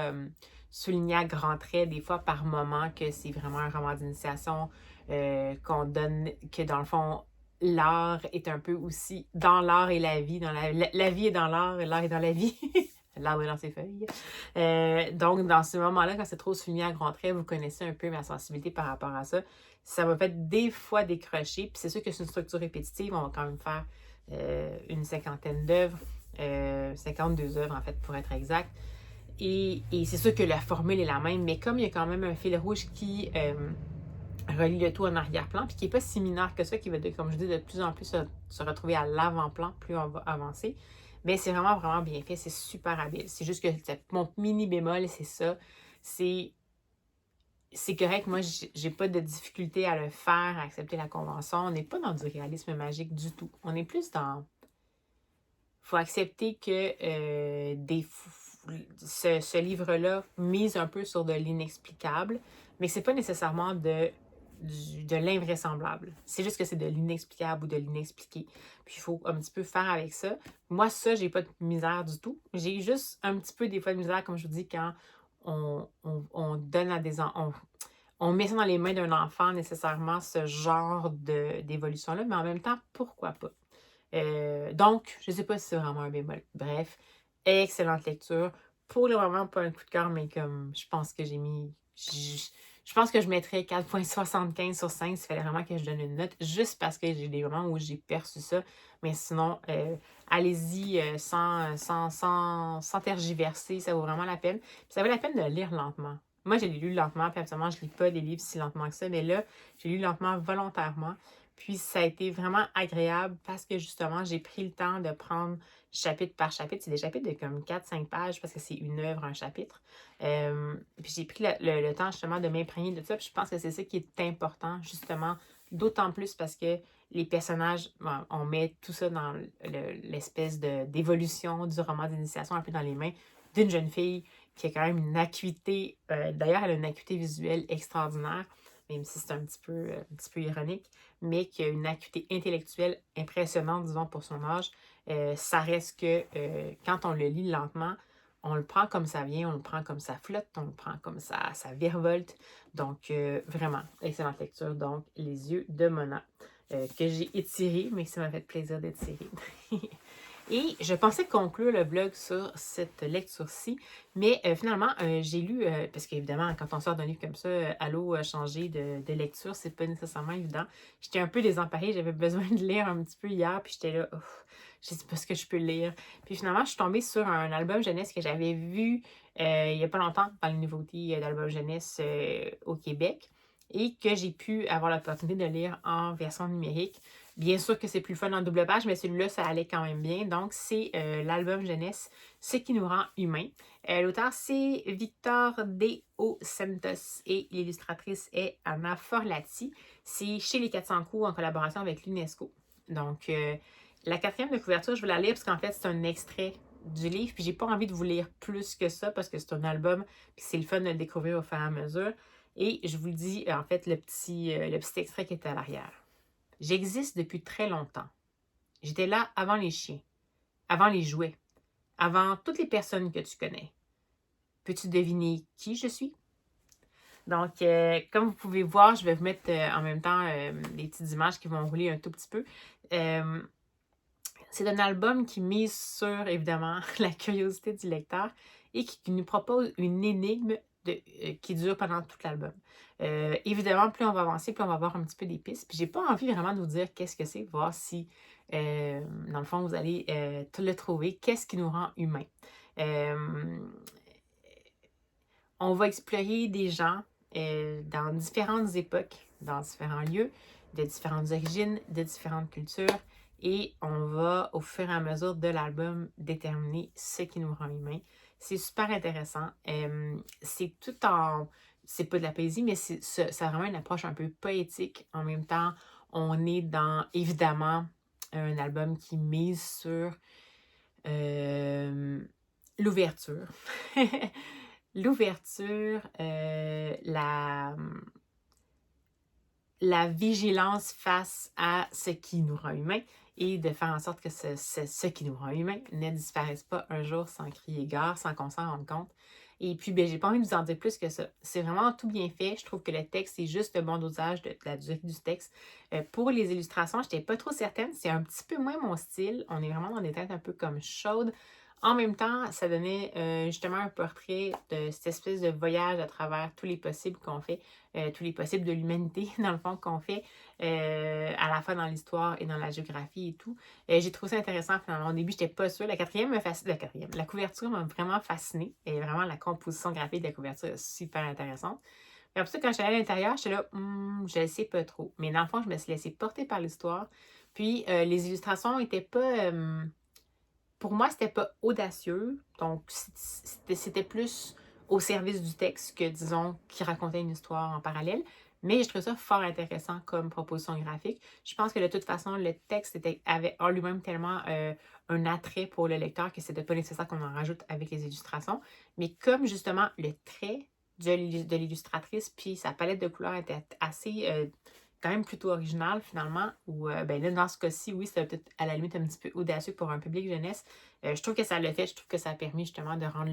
souligné à grands traits, des fois par moment, que c'est vraiment un roman d'initiation, qu'on donne, que dans le fond, l'art est un peu aussi dans l'art et la vie, dans la vie est dans l'art, et l'art est dans la vie. L'arbre est dans ses feuilles. Donc, dans ce moment-là, quand c'est trop souligné à grands traits, vous connaissez un peu ma sensibilité par rapport à ça. Ça m'a fait des fois décrocher. Puis c'est sûr que c'est une structure répétitive. On va quand même faire une cinquantaine d'œuvres. 52 œuvres, en fait, pour être exact. Et c'est sûr que la formule est la même, mais comme il y a quand même un fil rouge qui relie le tout en arrière-plan, puis qui n'est pas si mineur que ça, qui va, comme je dis, de plus en plus se retrouver à l'avant-plan, plus on va avancer. Mais c'est vraiment, vraiment bien fait. C'est super habile. C'est juste que mon mini bémol, c'est ça. C'est correct. Moi, j'ai pas de difficulté à le faire, à accepter la convention. On n'est pas dans du réalisme magique du tout. On est plus dans... faut accepter que ce livre-là mise un peu sur de l'inexplicable, mais c'est pas nécessairement de l'invraisemblable. C'est juste que c'est de l'inexplicable ou de l'inexpliqué. Puis il faut un petit peu faire avec ça. Moi, ça, j'ai pas de misère du tout. J'ai juste un petit peu des fois de misère, comme je vous dis, quand on donne à des... on met ça dans les mains d'un enfant, nécessairement, ce genre d'évolution-là, mais en même temps, pourquoi pas? Donc, je ne sais pas si c'est vraiment un bémol. Bref, excellente lecture. Pour le moment, pas un coup de cœur, mais comme je pense que j'ai mis... Je pense que je mettrais 4,75 sur 5 s'il fallait vraiment que je donne une note, juste parce que j'ai des moments où j'ai perçu ça. Mais sinon, allez-y sans tergiverser, ça vaut vraiment la peine. Puis ça vaut la peine de le lire lentement. Moi, je l'ai lu lentement, puis absolument, je ne lis pas des livres si lentement que ça, mais là, j'ai lu lentement volontairement. Puis ça a été vraiment agréable parce que justement, j'ai pris le temps de prendre chapitre par chapitre. C'est des chapitres de comme 4-5 pages parce que c'est une œuvre, un chapitre. Puis j'ai pris le temps justement de m'imprégner de ça. Puis je pense que c'est ça qui est important, justement, d'autant plus parce que les personnages, bon, on met tout ça dans l'espèce d'évolution du roman d'initiation un peu dans les mains d'une jeune fille qui a quand même une acuité, d'ailleurs, elle a une acuité visuelle extraordinaire, même si c'est un petit peu ironique, mais qui a une acuité intellectuelle impressionnante, disons, pour son âge. Ça reste que quand on le lit lentement, on le prend comme ça vient, on le prend comme ça flotte, on le prend comme ça virevolte. Donc, vraiment, excellente lecture. Donc, Les yeux de Mona, que j'ai étiré, mais ça m'a fait plaisir d'étirer. Et je pensais conclure le vlog sur cette lecture-ci, mais finalement, j'ai lu, parce qu'évidemment, quand on sort d'un livre comme ça, allô, changer de lecture, c'est pas nécessairement évident. J'étais un peu désemparée, j'avais besoin de lire un petit peu hier, puis j'étais là, je sais pas ce que je peux lire. Puis finalement, je suis tombée sur un album jeunesse que j'avais vu il y a pas longtemps dans les nouveautés d'album jeunesse au Québec, et que j'ai pu avoir l'opportunité de lire en version numérique. Bien sûr que c'est plus fun en double page, mais celui-là, ça allait quand même bien. Donc, c'est l'album jeunesse, Ce qui nous rend humains. L'auteur, c'est Victor D. O. Santos et l'illustratrice est Anna Forlati. C'est chez Les 400 coups en collaboration avec l'UNESCO. Donc, la quatrième de couverture, je vais la lire parce qu'en fait, c'est un extrait du livre. Puis, j'ai pas envie de vous lire plus que ça parce que c'est un album. Puis, c'est le fun de le découvrir au fur et à mesure. Et je vous dis, en fait, le petit extrait qui est à l'arrière. J'existe depuis très longtemps. J'étais là avant les chiens, avant les jouets, avant toutes les personnes que tu connais. Peux-tu deviner qui je suis? Donc, comme vous pouvez voir, je vais vous mettre en même temps des petites images qui vont rouler un tout petit peu. C'est un album qui mise sur, évidemment, la curiosité du lecteur et qui nous propose une énigme qui dure pendant tout l'album. Évidemment, plus on va avancer, plus on va avoir un petit peu des pistes. Puis j'ai pas envie vraiment de vous dire qu'est-ce que c'est, voir si, dans le fond, vous allez tout le trouver. Qu'est-ce qui nous rend humains? On va explorer des gens dans différentes époques, dans différents lieux, de différentes origines, de différentes cultures. Et on va, au fur et à mesure de l'album, déterminer ce qui nous rend humains. C'est super intéressant. C'est tout en... C'est pas de la poésie, mais ça a vraiment une approche un peu poétique. En même temps, on est dans, évidemment, un album qui mise sur l'ouverture. L'ouverture, la vigilance face à ce qui nous rend humains et de faire en sorte que ce qui nous rend humains ne disparaisse pas un jour sans crier gare, sans qu'on s'en rende compte. Et puis, ben, j'ai pas envie de vous en dire plus que ça. C'est vraiment tout bien fait. Je trouve que le texte, c'est juste le bon dosage de la durée du texte. Pour les illustrations, je n'étais pas trop certaine. C'est un petit peu moins mon style. On est vraiment dans des têtes un peu comme chaudes. En même temps, ça donnait justement un portrait de cette espèce de voyage à travers tous les possibles qu'on fait, tous les possibles de l'humanité, dans le fond, qu'on fait, à la fois dans l'histoire et dans la géographie et tout. J'ai trouvé ça intéressant, finalement. Au début, je n'étais pas sûre. La couverture m'a vraiment fascinée. Et vraiment, la composition graphique de la couverture est super intéressante. Et après ça, quand je suis allée à l'intérieur, j'étais là, je ne sais pas trop. Mais dans le fond, je me suis laissée porter par l'histoire. Puis, les illustrations n'étaient pas... pour moi, c'était pas audacieux. Donc, c'était plus au service du texte que, disons, qui racontait une histoire en parallèle. Mais je trouve ça fort intéressant comme proposition graphique. Je pense que de toute façon, le texte avait en lui-même tellement un attrait pour le lecteur que c'était pas nécessaire qu'on en rajoute avec les illustrations. Mais comme justement le trait de l'illustratrice puis sa palette de couleurs était assez quand même plutôt original finalement, ou ben là, dans ce cas-ci, oui, c'était peut-être à la limite un petit peu audacieux pour un public jeunesse. Je trouve que ça l'a fait, je trouve que ça a permis justement de rendre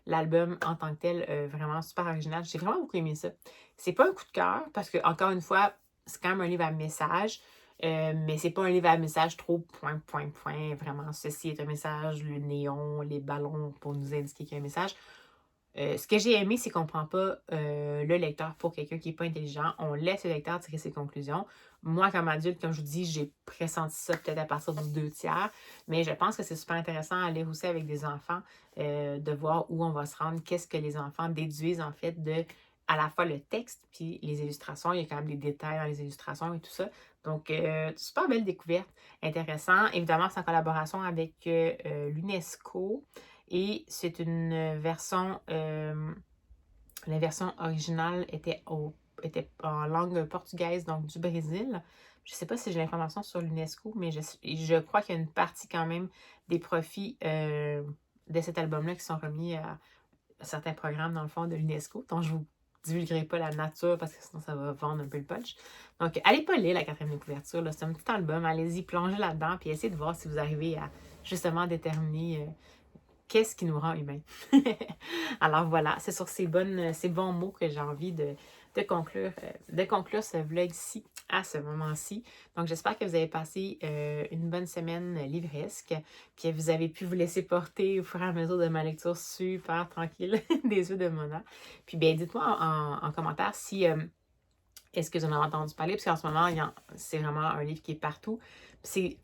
l'album en tant que tel vraiment super original. J'ai vraiment beaucoup aimé ça. C'est pas un coup de cœur, parce que, encore une fois, c'est quand même un livre à message, mais c'est pas un livre à message trop point, point, point. Vraiment, ceci est un message, le néon, les ballons pour nous indiquer qu'il y a un message. Ce que j'ai aimé, c'est qu'on ne prend pas le lecteur pour quelqu'un qui n'est pas intelligent. On laisse le lecteur tirer ses conclusions. Moi, comme adulte, comme je vous dis, j'ai pressenti ça peut-être à partir du 2 tiers. Mais je pense que c'est super intéressant à lire aussi avec des enfants, de voir où on va se rendre, qu'est-ce que les enfants déduisent en fait de à la fois le texte puis les illustrations. Il y a quand même des détails dans les illustrations et tout ça. Donc, super belle découverte, intéressant. Évidemment, c'est en collaboration avec l'UNESCO. Et c'est une version, la version originale était en langue portugaise, donc du Brésil. Je ne sais pas si j'ai l'information sur l'UNESCO, mais je crois qu'il y a une partie quand même des profits de cet album-là qui sont remis à certains programmes, dans le fond, de l'UNESCO, dont je ne vous divulguerai pas la nature parce que sinon ça va vendre un peu le punch. Donc, allez pas lire la quatrième de couverture, c'est un petit album, allez-y, plongez là-dedans, puis essayez de voir si vous arrivez à justement déterminer qu'est-ce qui nous rend humains. Alors voilà, c'est sur ces bons mots que j'ai envie de conclure ce vlog-ci à ce moment-ci. Donc, j'espère que vous avez passé une bonne semaine livresque, que vous avez pu vous laisser porter au fur et à mesure de ma lecture super tranquille des yeux de Mona. Puis, bien, dites-moi en commentaire si est-ce que vous en avez entendu parler, parce qu'en ce moment, c'est vraiment un livre qui est partout. C'est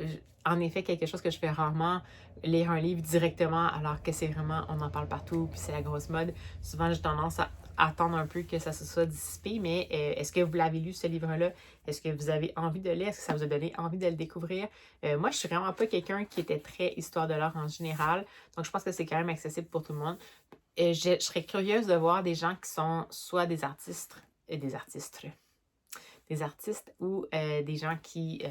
en effet quelque chose que je fais rarement, lire un livre directement, alors que c'est vraiment, on en parle partout, puis c'est la grosse mode. Souvent, j'ai tendance à attendre un peu que ça se soit dissipé, mais est-ce que vous l'avez lu, ce livre-là? Est-ce que vous avez envie de le lire? Est-ce que ça vous a donné envie de le découvrir? Moi, je suis vraiment pas quelqu'un qui était très histoire de l'art en général, donc je pense que c'est quand même accessible pour tout le monde. Je serais curieuse de voir des gens qui sont soit des artistes ou des gens qui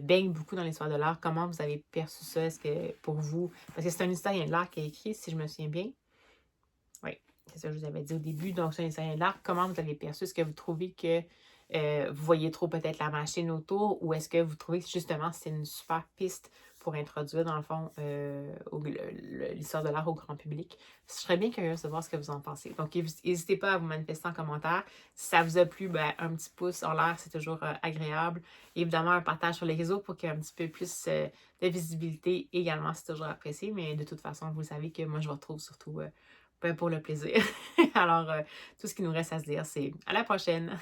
baignent beaucoup dans l'histoire de l'art. Comment vous avez perçu ça? Est-ce que pour vous... Parce que c'est un historien de l'art qui a écrit, si je me souviens bien. Oui, c'est ça que je vous avais dit au début. Donc, c'est un historien de l'art. Comment vous avez perçu? Est-ce que vous trouvez que vous voyez trop peut-être la machine autour, ou est-ce que vous trouvez que justement c'est une super piste pour introduire dans le fond l'histoire de l'art au grand public? Je serais bien curieuse de voir ce que vous en pensez. Donc n'hésitez pas à vous manifester en commentaire. Si ça vous a plu, ben, un petit pouce en l'air, c'est toujours agréable. Évidemment, un partage sur les réseaux pour qu'il y ait un petit peu plus de visibilité également, c'est toujours apprécié. Mais de toute façon, vous savez que moi je vous retrouve surtout ben, pour le plaisir. Alors, tout ce qui nous reste à se dire, c'est à la prochaine!